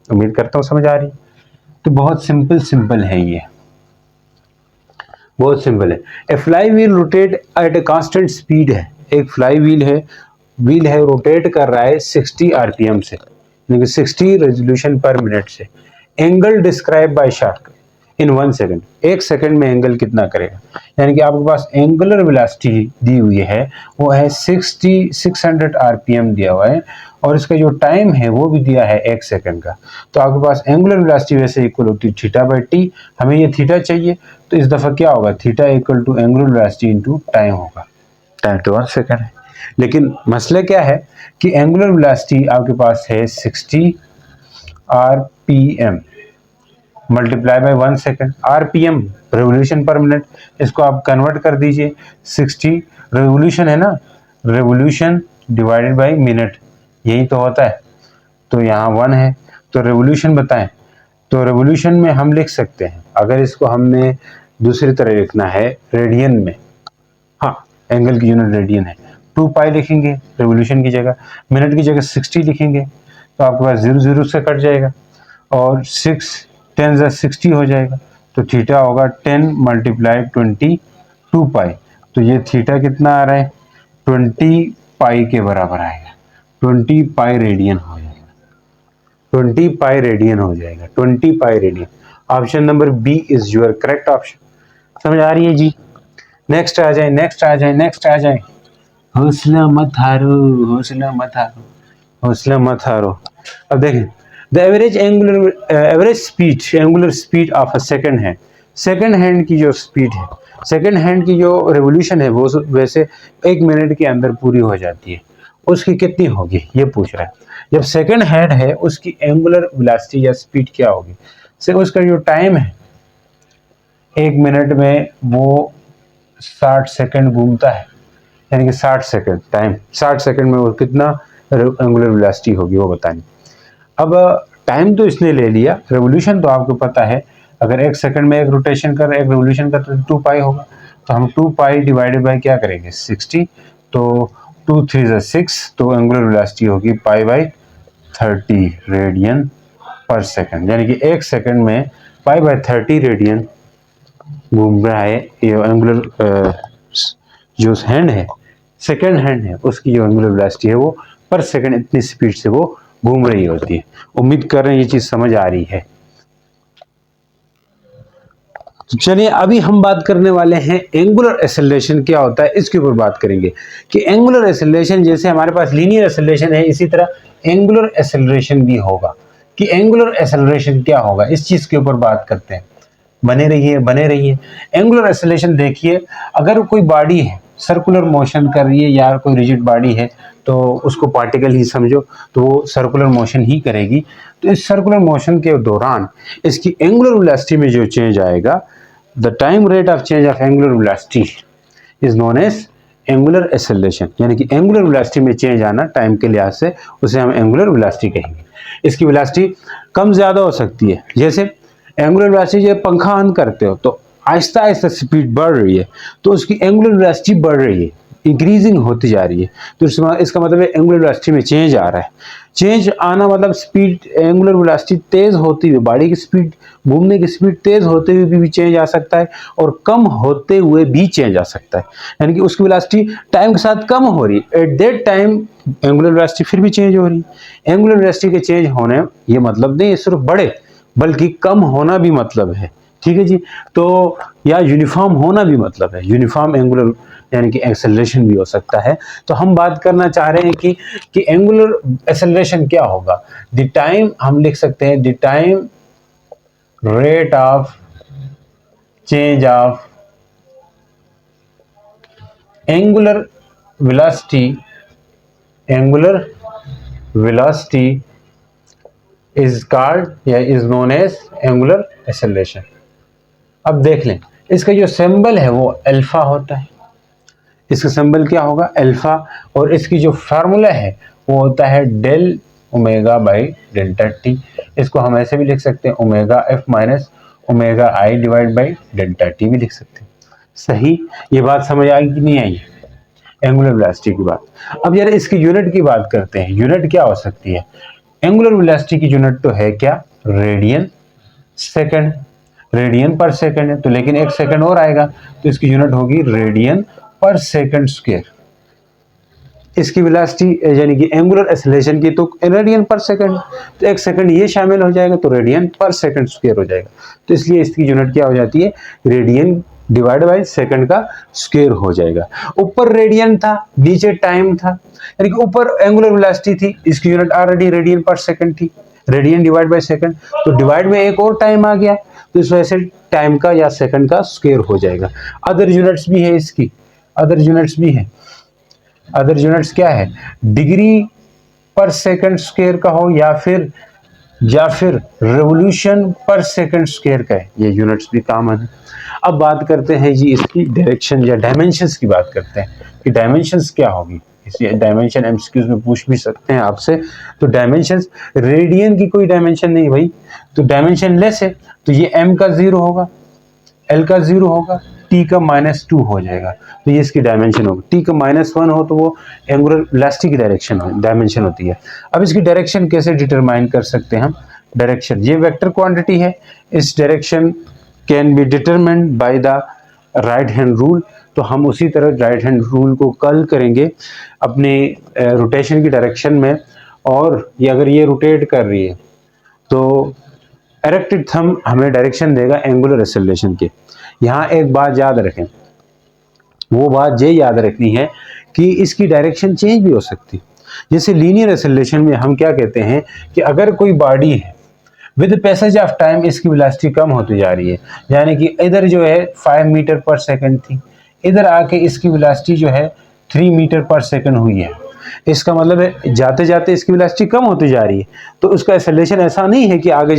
उम्मीद करता हूँ समझ आ रही है। तो बहुत सिंपल है, ये बहुत सिंपल है। A flywheel rotate at a constant speed है, एक फ्लाई व्हील है रोटेट कर रहा है 60 आरपीएम से, यानी कि 60 रेजोल्यूशन पर मिनट से। Angle describe by shark in 1 second, एक सेकंड में एंगल कितना करेगा। यानी कि आपके पास एंगुलर वेलोसिटी दी हुई है वो है 600 आरपीएम दिया हुआ है और इसका जो टाइम है वो भी दिया है 1 सेकंड का। तो आपके पास एंगुलर वेलोसिटी वैसे इक्वल होती है थीटा बाई टी, हमें ये थीटा चाहिए, तो इस दफ़ा क्या होगा theta equal to angular velocity into time होगा। टाइम तो 1 सेकंड है, लेकिन मसला क्या है कि एंगुलर वेलोसिटी आपके पास है 60 RPM multiply by 1 second, RPM revolution पर मिनट, इसको आप कन्वर्ट कर दीजिए 60 रेवोल्यूशन है ना, रेवोल्यूशन डिवाइडेड बाय मिनट, यही तो होता है। तो यहाँ 1 है। तो रेवोल्यूशन बताएं, तो रेवोल्यूशन में हम लिख सकते हैं, अगर इसको हमने दूसरी तरह लिखना है रेडियन में, हाँ एंगल की यूनिट रेडियन है, 2 पाई लिखेंगे रेवोल्यूशन की जगह, मिनट की जगह 60 लिखेंगे तो आपके पास 0 0 से कट जाएगा और 6 10 60 हो जाएगा। तो थीटा होगा 10 × 22 पाई। तो ये थीटा कितना आ रहा है, 20 पाई के बराबर आएगा, 20 पाई रेडियन हो जाएगा, 20 पाई रेडियन हो जाएगा, 20 pi radian. Option number B is your correct option. समझ आ रही है जी? नेक्स्ट आ जाए, नेक्स्ट आ जाए, नेक्स्ट आ जाए। हौसला मत हारो, हौसला मत हारो, हौसला मत हारो। अब देखें, the average speed, angular speed of a second hand, second hand की जो स्पीड है, सेकंड हैंड की जो रेवोल्यूशन है वो वैसे 1 मिनट के अंदर पूरी हो जाती है, उसकी कितनी होगी ये पूछ रहा है। जब सेकंड हैंड है उसकी एंगुलर वेलोसिटी या स्पीड क्या होगी, से उसका जो टाइम है 1 मिनट में वो 60 सेकंड घूमता है, यानी कि 60 सेकंड टाइम, 60 सेकंड में वो कितना एंगुलर वेलोसिटी होगी वो बतानी। अब टाइम तो इसने ले लिया, रेवोल्यूशन तो आपको पता है, अगर 1 सेकंड में 1 रोटेशन कर, 1 रेवोल्यूशन का तो 2 पाई होगा, तो हम 2 पाई डिवाइडेड बाय क्या करेंगे 60, तो 2 3 6, तो एंगुलर वेलोसिटी होगी π/30 रेडियन पर सेकंड, यानी कि 1 सेकंड में π/30 रेडियन घूम रहा है ये एंगुलर जो हैंड है, सेकंड हैंड है, उसकी जो एंगुलर वेलोसिटी है वो पर सेकंड इतनी स्पीड से वो घूम रही होती है। उम्मीद कर रहे हैं ये चीज समझ आ रही है। तो चलिए अभी हम बात करने वाले हैं एंगुलर एक्सेलरेशन क्या होता है, इसके ऊपर बात करेंगे कि एंगुलर एक्सेलरेशन, जैसे हमारे पास लीनियर एक्सेलरेशन है इसी तरह एंगुलर एक्सेलरेशन भी होगा, कि एंगुलर एक्सेलरेशन क्या होगा इस चीज के ऊपर बात करते हैं। बने रहिए, बने रहिए। एंगुलर एक्सेलरेशन देखिए, अगर कोई बॉडी है सर्कुलर मोशन कर रही है या कोई रिजिड बॉडी है तो उसको पार्टिकल ही समझो, तो वो सर्कुलर मोशन ही करेगी। तो इस सर्कुलर मोशन के दौरान इसकी एंगुलर वेलोसिटी में जो चेंज आएगा, the time rate of change of angular velocity is known as angular acceleration, यानी कि एंगुलर वेलोसिटी में चेंज आना टाइम के लिहाज से उसे हम एंगुलर वेलोसिटी कहेंगे। इसकी वेलोसिटी कम ज्यादा हो सकती है, जैसे एंगुलर वेलोसिटी जब पंखा ऑन करते हो तो आहिस्ता आहिस्ता स्पीड बढ़ रही है, तो उसकी एंगुलर वेलोसिटी बढ़ रही है, इंक्रीजिंग होती जा रही है, तो इसका मतलब है एंगुलर वेलोसिटी में चेंज आ रहा है। चेंज आना मतलब स्पीड, एंगुलर वेलोसिटी तेज होती हुई, बॉडी की स्पीड, घूमने की स्पीड तेज होते हुए भी चेंज आ सकता है और कम होते हुए भी चेंज आ सकता है, यानी कि उसकी वेलोसिटी टाइम के साथ कम हो रही है, eight that time angular velocity फिर भी चेंज हो रही है। एंगुलर वेलोसिटी के चेंज होने ये मतलब नहीं सिर्फ बढ़े, बल्कि कम होना भी मतलब है, ठीक है जी। तो या यूनिफॉर्म होना भी मतलब है, यूनिफॉर्म एंगुलर यानी कि एक्सेलरेशन भी हो सकता है। तो हम बात करना चाह रहे हैं कि एंगुलर एक्सेलरेशन क्या होगा। द टाइम हम लिख सकते हैं, the time rate of change of angular velocity, angular velocity is called या is known as angular acceleration. अब देख लें, इसका जो सिंबल है वो अल्फा होता है, इसका सिंबल क्या होगा अल्फा, और इसकी जो फार्मूला है वो होता है del omega by delta T. इसको हम ऐसे भी लिख सकते हैं omega F minus omega I divide by delta T भी लिख सकते हैं। सही, ये बात समझ आई कि नहीं आई एंगुलर वेलोसिटी की बात। अब यार इसकी यूनिट की बात करते हैं, यूनिट क्या हो सकती है। एंगुलर वेलोसिटी की यूनिट तो है क्या, रेडियन सेकंड, रेडियन पर सेकंड है तो, लेकिन 1 सेकंड और आएगा तो इसकी यूनिट होगी रेडियन पर सेकंड स्क्वायर। इसकी वेलोसिटी यानी कि एंगुलर एक्सेलरेशन की तो रेडियन पर सेकंड, तो 1 सेकंड ये शामिल हो जाएगा तो रेडियन पर सेकंड स्क्वायर हो जाएगा। तो इसलिए इसकी यूनिट क्या हो जाती है, रेडियन डिवाइड बाय सेकंड का स्क्वायर हो जाएगा। ऊपर रेडियन था, नीचे टाइम था, यानी कि ऊपर एंगुलर वेलोसिटी थी, इसकी यूनिट ऑलरेडी रेडियन पर सेकंड थी, रेडियन डिवाइड बाय सेकंड, तो डिवाइड में एक और टाइम आ गया तो इस वजह से टाइम का या सेकंड का स्क्वायर हो जाएगा। अदर यूनिट्स भी है इसकी, अदर यूनिट्स भी है, अदर यूनिट्स क्या है, डिग्री पर सेकंड स्क्वायर का हो या फिर रेवोल्यूशन पर सेकंड स्क्वायर का है, ये यूनिट्स भी कॉमन है। अब बात करते हैं जी इसकी डायरेक्शन या डायमेंशंस की बात करते हैं कि डायमेंशंस क्या होगी। डायमेंशन एमसीक्यूज में पूछ भी सकते हैं आपसे। तो डायमेंशन, रेडियन की कोई डायमेंशन नहीं भाई, तो डायमेंशन लेस है, तो ये m का 0 होगा, l का 0 होगा, t का -2 हो जाएगा, तो ये इसकी डायमेंशन होगी। t का -1 हो तो वो एंगुलर वेलोसिटी की डायमेंशन होती है। अब इसकी डायरेक्शन कैसे डिटरमाइन कर सकते हैं हम? डायरेक्शन, ये वेक्टर क्वांटिटी है, इस direction can be determined by the right hand rule. तो हम उसी तरह राइट हैंड रूल को कल करेंगे अपने रोटेशन की डायरेक्शन में, और ये अगर ये रोटेट कर रही है तो इरेक्टेड थंब हमें डायरेक्शन देगा एंगुलर एक्सेलरेशन के। यहाँ एक बात याद रखें, वो बात ये याद रखनी है कि इसकी डायरेक्शन चेंज भी हो सकती है। जैसे लीनियर एक्सेलरेशन में हम क्या कहते हैं कि अगर कोई बॉडी है, विद पैसेज ऑफ टाइम इसकी वेलोसिटी कम होती जा रही है, यानी कि इधर जो है 5 मीटर पर सेकंड थी, इधर आके इसकी वेलोसिटी जो है 3 मीटर पर सेकंड हुई है। इसका मतलब है जाते जाते इसकी वेलोसिटी कम होती जा रही है, तो उसका एक्सेलरेशन ऐसा नहीं है कि आगे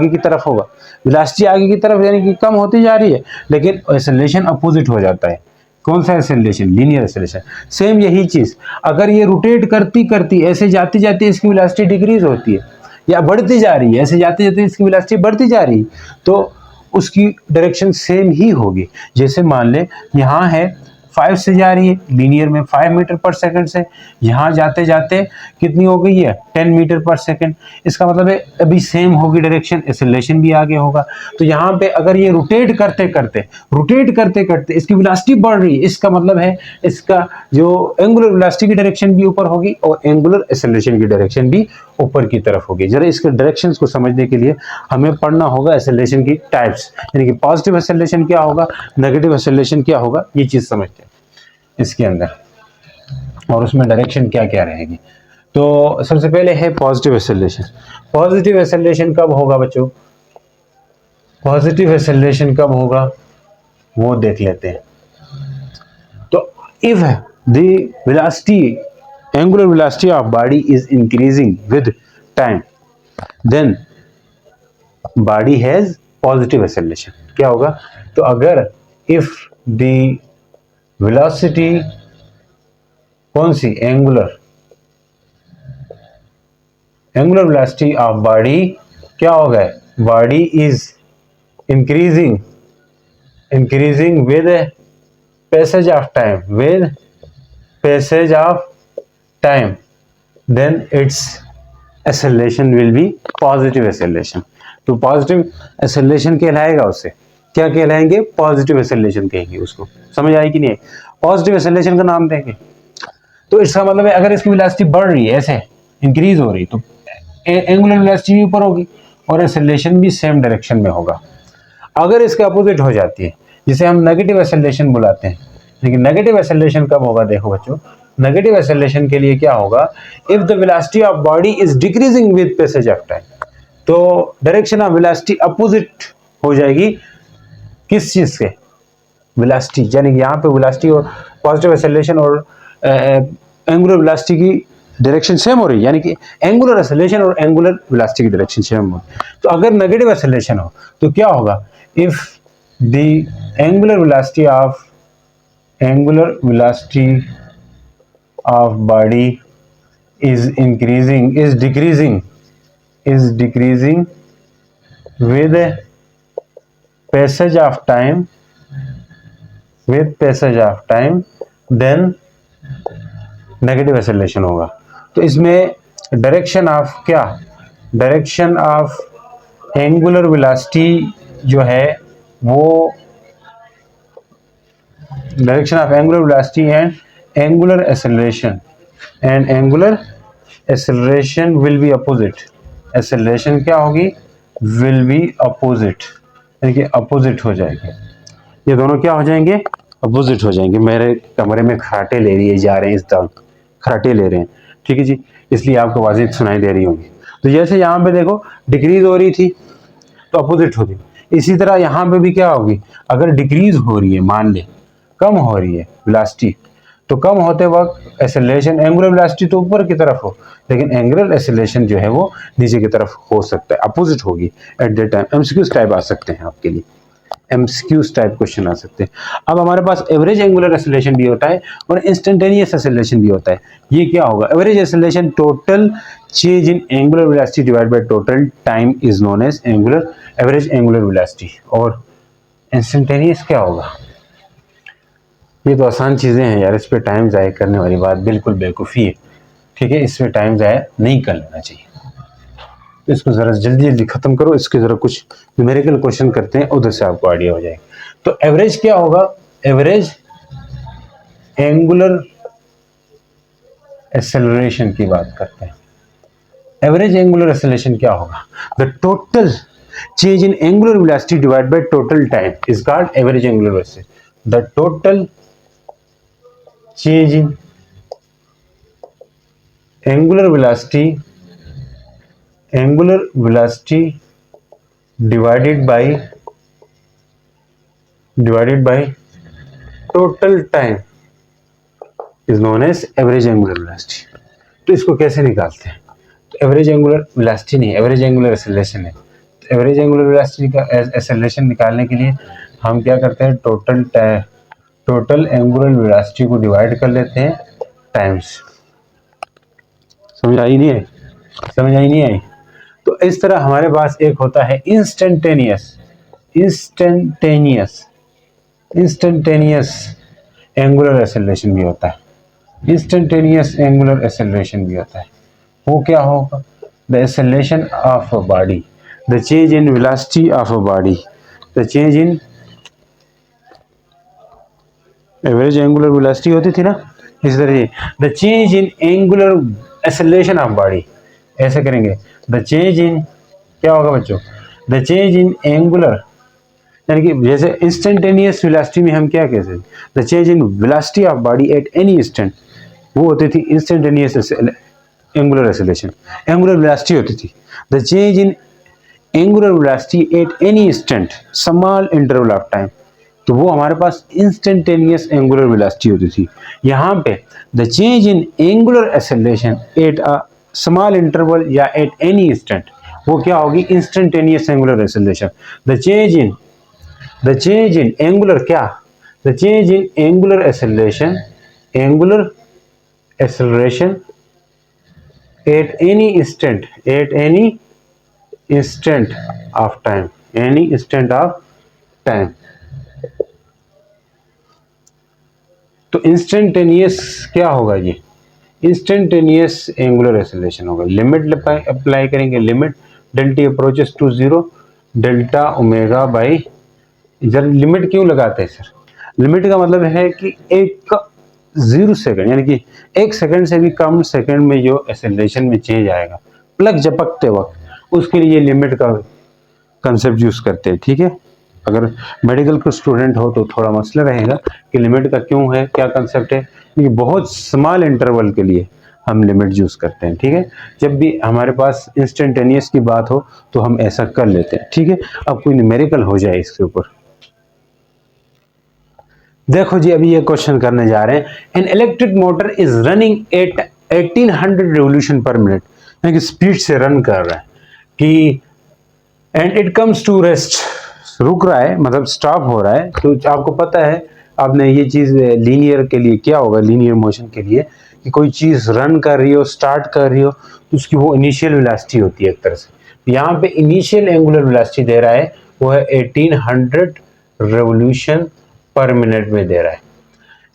की तरफ होगा, वेलोसिटी आगे की तरफ यानी कि कम होती जा रही है, लेकिन एक्सेलरेशन अपोजिट हो जाता है। कौन सा एक्सेलरेशन? Linear acceleration. सेम यही चीज अगर ये रोटेट करती करती ऐसे जाती जाती इसकी वेलोसिटी डिक्रीज होती है या बढ़ती जा रही है, ऐसे जाते जाते इसकी वेलोसिटी बढ़ती जा रही है, तो उसकी डायरेक्शन सेम ही होगी। जैसे मान ले यहाँ है 5 से जा रही है, लीनियर में 5 मीटर पर सेकंड से, यहाँ जाते जाते कितनी हो गई है? 10 मीटर पर सेकंड। इसका मतलब है अभी सेम होगी डायरेक्शन, एक्सेलरेशन भी आगे होगा। तो यहाँ पे अगर ये रोटेट करते करते इसकी वेलोसिटी बढ़ रही है, इसका मतलब है इसका जो एंगुलर वेलोसिटी की डायरेक्शन भी ऊपर होगी और एंगुलर एक्सेलरेशन की डायरेक्शन भी ऊपर की तरफ होगी। जरा इसके डायरेक्शन को समझने के लिए हमें पढ़ना होगा एक्सेलरेशन की टाइप्स, यानी कि पॉजिटिव एक्सेलरेशन क्या होगा, नेगेटिव एक्सेलरेशन क्या होगा, ये चीज समझते हैं इसके अंदर, और उसमें डायरेक्शन क्या क्या रहेगी। तो सबसे पहले है पॉजिटिव एक्सेलरेशन। पॉजिटिव एक्सेलरेशन कब होगा बच्चों? पॉजिटिव एक्सेलरेशन कब होगा वो देख लेते हैं। तो if the velocity, angular velocity of body is increasing with time, then body has positive acceleration. क्या होगा? तो अगर इफ द वेलोसिटी, कौन सी? एंगुलर वेलोसिटी ऑफ बॉडी क्या हो गए? Body is increasing with passage of time, then its acceleration will be positive acceleration. तो पॉजिटिव एक्सेलरेशन कहलाएगा, उससे क्या कहलाएंगे? पॉजिटिव एक्सेलरेशन कहेंगे उसको। समझ आई कि नहीं? पॉजिटिव एक्सेलरेशन का नाम देंगे। तो इसका मतलब है अगर इसकी वेलोसिटी बढ़ रही है, ऐसे इंक्रीज हो रही, तो एंगुलर वेलोसिटी भी ऊपर होगी और एक्सेलरेशन भी सेम डायरेक्शन में होगा। अगर इसके अपोजिट हो जाती है, जिसे हम नेगेटिव एक्सेलरेशन बुलाते हैं। लेकिन नेगेटिव एक्सेलरेशन कब होगा? देखो बच्चों, नेगेटिव एक्सेलरेशन के लिए क्या होगा? If the velocity of body is decreasing with passage of time, तो डायरेक्शन ऑफ वेलोसिटी अपोजिट हो जाएगी किस चीज के? वेलोसिटी, यानी कि यहाँ पे वेलोसिटी और पॉजिटिव एक्सेलरेशन और एंगुलर वेलोसिटी की डायरेक्शन सेम हो रही है, यानी कि एंगुलर एक्सेलरेशन और एंगुलर वेलोसिटी की डायरेक्शन सेम हो। तो अगर नेगेटिव एक्सेलरेशन हो तो क्या होगा? If the angular velocity of body is decreasing with passage of time, then negative acceleration होगा। तो इसमें डायरेक्शन ऑफ क्या? डायरेक्शन ऑफ एंगुलर वेलोसिटी जो है वो, direction of angular velocity and angular acceleration will B opposite. Acceleration क्या होगी? Will be opposite, यानी कि अपोजिट हो जाएगी। ये दोनों क्या हो जाएंगे? अपोजिट हो जाएंगे। मेरे कमरे में खराटे ले लिए जा रहे हैं, इस दौरान खराटे ले रहे हैं, ठीक है जी, इसलिए आपको आवाजें सुनाई दे रही होंगी। तो जैसे यहाँ पे देखो डिक्रीज हो रही थी तो अपोजिट होगी, इसी तरह यहाँ पे भी क्या होगी? अगर डिक्रीज हो रही है, मान ले कम हो रही है वेलोसिटी, तो कम होते वक्त एक्सेलरेशन, एंगुलर वेलोसिटी तो ऊपर की तरफ हो, लेकिन एंगुलर एक्सेलरेशन जो है वो नीचे की तरफ हो सकता है, अपोजिट होगी at that time. MCQs type आ सकते हैं आपके लिए। एमसीक्यूज टाइप क्वेश्चन आ सकते हैं। अब हमारे पास एवरेज एंगुलर एक्सेलरेशन भी होता है और इंस्टेंटेनियस एक्सेलरेशन भी होता है। ये क्या होगा? Average acceleration total change in angular velocity divide by total time is known as angular average angular velocity. और इंस्टेंटेनियस क्या होगा? ये तो आसान चीजें हैं यार, इस पे टाइम जाया करने वाली बात बिल्कुल बेवकूफ़ी है। ठीक है, इसमें टाइम जाया नहीं कर लेना चाहिए। इसको जरा जल्दी जल्दी खत्म करो, इसके जरा कुछ न्यूमेरिकल क्वेश्चन करते हैं, उधर से आपको आइडिया हो जाएगा। तो एवरेज क्या होगा? एवरेज एंगुलर एक्सेलरेशन की बात करते हैं। एवरेज एंगुलर एक्सेलरेशन क्या होगा? The total change in angular velocity divide by total time is called average angular velocity. The total change in angular velocity divided by total time is known as average angular velocity। तो इसको कैसे निकालते हैं? तो average angular velocity नहीं, average angular acceleration है। तो average angular velocity का एक्सेलरेशन निकालने के लिए हम क्या करते हैं? टोटल एंगुलर वेलोसिटी को डिवाइड कर लेते हैं टाइम्स। समझ आई नहीं आई? समझ आई नहीं आई? तो इस तरह हमारे पास एक होता है इंस्टेंटेनियस एंगुलर एक्सेलरेशन भी होता है। इंस्टेंटेनियस एंगुलर एक्सेलरेशन भी होता है। वो क्या होगा? The acceleration of a body, the change in velocity of a body, the change in average angular velocity होती थी ना, इस तरह the change in angular acceleration of body. ऐसे करेंगे, द चेंज इन क्या होगा बच्चों? द चेंज इन एंगुलर, यानी कि जैसे इंस्टेंटेनियस वेलोसिटी में हम क्या कहते हैं? The change in velocity of body at any instant, वो होती थी instantaneous angular acceleration. Angular velocity होती थी the change in angular velocity at any instant small interval of time, तो वो हमारे पास इंस्टेंटेनियस एंगुलर वेलोसिटी होती थी। यहाँ पे the change in angular acceleration at a small interval या एट एनी इंस्टेंट, वो क्या होगी? Instantaneous angular acceleration. The change in angular क्या? The change in angular acceleration at any instant of time. तो इंस्टेंटेनियस क्या होगा? ये इंस्टेंटेनियस एंगुलर एक्सेलरेशन होगा। लिमिट अप्लाई करेंगे, limit delta approaches to zero delta omega by, जब limit क्यों लगाते हैं सर? लिमिट का मतलब है कि एक 0 सेकंड, यानी कि 1 सेकंड से भी कम सेकंड में जो एक्सेलरेशन में चेंज आएगा प्लग झपकते वक्त, उसके लिए लिमिट का कंसेप्ट यूज करते हैं। ठीक है, अगर मेडिकल का स्टूडेंट हो तो थोड़ा मसला रहेगा कि लिमिट का क्यों है, क्या कंसेप्ट है। क्योंकि बहुत स्मॉल इंटरवल के लिए हम लिमिट यूज करते हैं। ठीक है, जब भी हमारे पास इंस्टेंटेनियस की बात हो तो हम ऐसा कर लेते हैं। ठीक है, अब कोई न्यूमेरिकल हो जाए इसके ऊपर। देखो जी, अभी ये क्वेश्चन करने जा रहे हैं। An electric motor is running at 1800 revolution per minute, यानी कि स्पीड से रन कर रहा है कि and it comes to rest, रुक रहा है मतलब स्टॉप हो रहा है। तो आपको पता है, आपने ये चीज लीनियर के लिए क्या होगा, लीनियर मोशन के लिए कि कोई चीज रन कर रही हो, स्टार्ट कर रही हो, तो उसकी वो इनिशियल वेलोसिटी होती है एक तरह से। यहाँ पे इनिशियल एंगुलर वेलोसिटी दे रहा है, वो है 1800 रेवोल्यूशन पर मिनट में दे रहा है।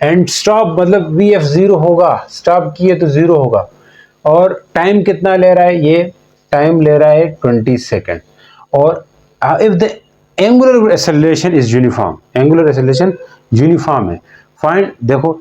एंड स्टॉप मतलब VF 0 होगा, स्टॉप किए तो 0 होगा। और टाइम कितना ले रहा है? ये टाइम ले रहा है 20 सेकेंड। और if the angular acceleration is uniform, angular acceleration uniform है, फाइंड। देखो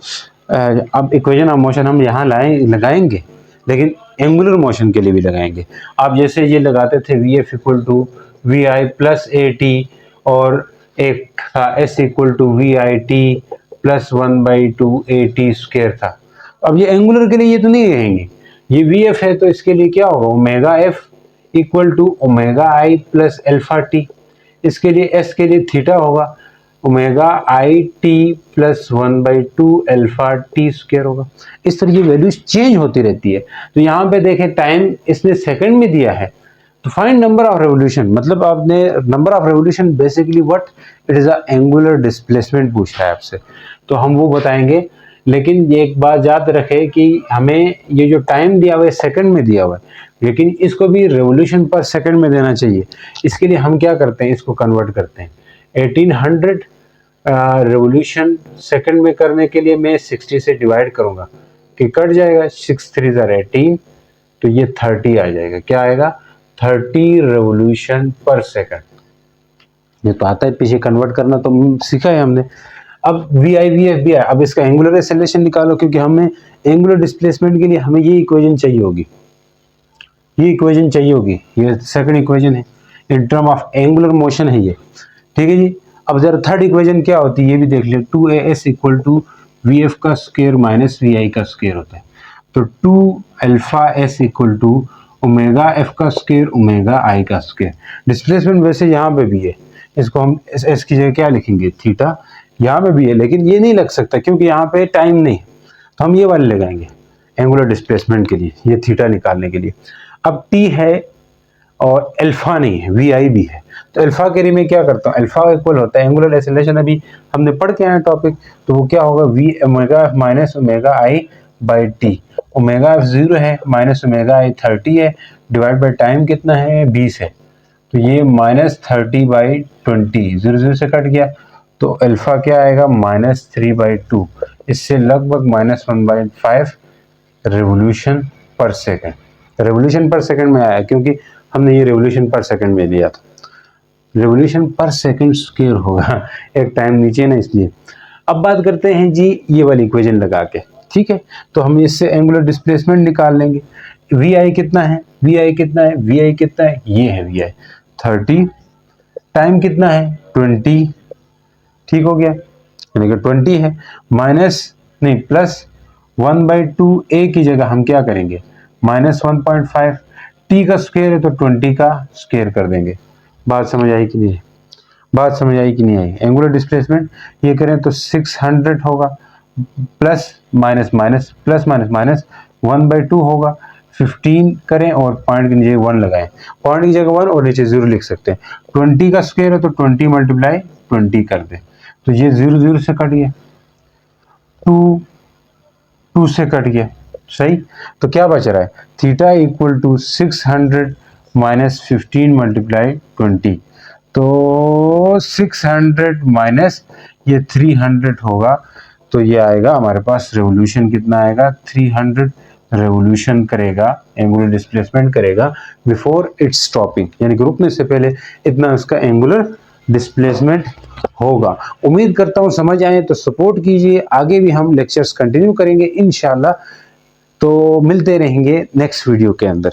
अब इक्वेशन ऑफ मोशन हम यहाँ लगाएंगे, लेकिन एंगुलर मोशन के लिए भी लगाएंगे। आप जैसे ये लगाते थे VF equal to VI plus AT, और एक था S equal to VIT plus 1/2 AT square था। अब ये एंगुलर के लिए ये तो नहीं रहेंगे, ये VF है तो इसके लिए क्या होगा? Omega F equal to omega I plus alpha T। इसके लिए S के लिए थीटा होगा, omega IT plus 1/2 alpha T square होगा। इस तरह की वैल्यूज चेंज होती रहती है। तो यहाँ पे देखें, टाइम इसने सेकंड में दिया है, तो फाइंड नंबर ऑफ रेवोल्यूशन, मतलब आपने number of revolution basically what it is a angular displacement पूछ रहा है आपसे, तो हम वो बताएंगे। लेकिन ये एक बात याद रखें कि हमें ये जो टाइम दिया हुआ है सेकंड में दिया हुआ है, लेकिन इसको भी रेवोल्यूशन पर सेकंड में देना चाहिए। इसके लिए हम क्या करते हैं, इसको कन्वर्ट करते हैं 1800 रेवोल्यूशन सेकंड में करने के लिए मैं 60 से डिवाइड करूंगा कि कट जाएगा, 6 3 18, तो ये 30 आ जाएगा। क्या आएगा, 30 रेवोल्यूशन पर सेकंड। ये तो आता है, पीछे कन्वर्ट करना तो सीखा है हमने। अब वी आई वी एफ भी है, अब इसका एंगुलर एक्सेलरेशन निकालो, क्योंकि हमें एंगुलर डिस्प्लेसमेंट के लिए हमें ये इक्वेशन चाहिए होगी, ये इक्वेशन चाहिए होगी, ये सेकंड इक्वेशन है, in term of angular motion है ये, ठीक है जी। अब जरा थर्ड इक्वेशन क्या होती है ये भी देख ले, 2as equal to V F का स्क्वायर माइनस वी आई का स्क्वायर होता है। तो 2 alpha S equal to omega F का स्क्वायर ओमेगा आई का स्क्वायर। डिस्प्लेसमेंट वैसे यहाँ पे भी है, इसको हम एस की जगह क्या लिखेंगे, थीटा। यहाँ पे भी है लेकिन ये नहीं लग सकता क्योंकि यहाँ पे टाइम नहीं, तो हम ये वाले लगाएंगे एंगुलर डिस्प्लेसमेंट के लिए, ये थीटा निकालने के लिए। अब टी है और अल्फा नहीं है, वी आई भी है, तो अल्फा के लिए मैं क्या करता हूँ, अल्फा इक्वल होता है एंगुलर एक्सेलरेशन, अभी हमने पढ़ के आए टॉपिक, तो वो क्या होगा, V omega F minus omega I by T. Omega F 0 है, माइनस ओमेगा आई 30 है, डिवाइड बाई टाइम कितना है, 20 है, तो ये माइनस 30 बाई 20, 0 0 से कट गया, तो अल्फा क्या आएगा, माइनस 3/2, इससे लगभग -1/5 रेवोल्यूशन पर सेकेंड। रेवोल्यूशन पर सेकंड में आया क्योंकि हमने ये रेवोल्यूशन पर सेकंड में दिया था, रेवोल्यूशन पर सेकंड स्क्वायर होगा, एक टाइम नीचे ना इसलिए। अब बात करते हैं जी ये वाली इक्वेशन लगा के, ठीक है, तो हम इससे एंगुलर डिस्प्लेसमेंट निकाल लेंगे। वी आई कितना है, वी आई कितना है, वी आई कितना है, ये है वी आई 30, टाइम कितना है 20, ठीक हो गया, यानी कि 20 है, माइनस नहीं प्लस 1/2 ए की जगह हम क्या करेंगे, -1.5, टी का स्क्वायर है तो 20 का स्क्वायर कर देंगे। बात समझ आई कि नहीं, बात समझ आई कि नहीं आई। एंगुलर डिस्प्लेसमेंट ये करें तो 600 होगा, plus minus minus plus minus minus 1/2 होगा, 15 करें और पॉइंट की जगह 1 लगाएं, पॉइंट की जगह 1 और नीचे 0 लिख सकते हैं। 20 का स्क्वायर है तो 20 × 20 कर दें, तो ये 0 0 से कट गया, 2 से कट गया, सही। तो क्या बच रहा है, थीटा इक्वल टू 600 माइनस 15 × 20, तो 600 माइनस ये 300 होगा, तो ये आएगा हमारे पास रेवोल्यूशन कितना आएगा, 300 रेवोल्यूशन करेगा, एंगुलर डिस्प्लेसमेंट करेगा बिफोर इट्स स्टॉपिंग, यानी कि रुकने से पहले इतना इसका एंगुलर डिस्प्लेसमेंट होगा। उम्मीद करता हूं समझ आए, तो सपोर्ट कीजिए, आगे भी हम लेक्चर्स कंटिन्यू करेंगे इंशाल्लाह, तो मिलते रहेंगे नेक्स्ट वीडियो के अंदर।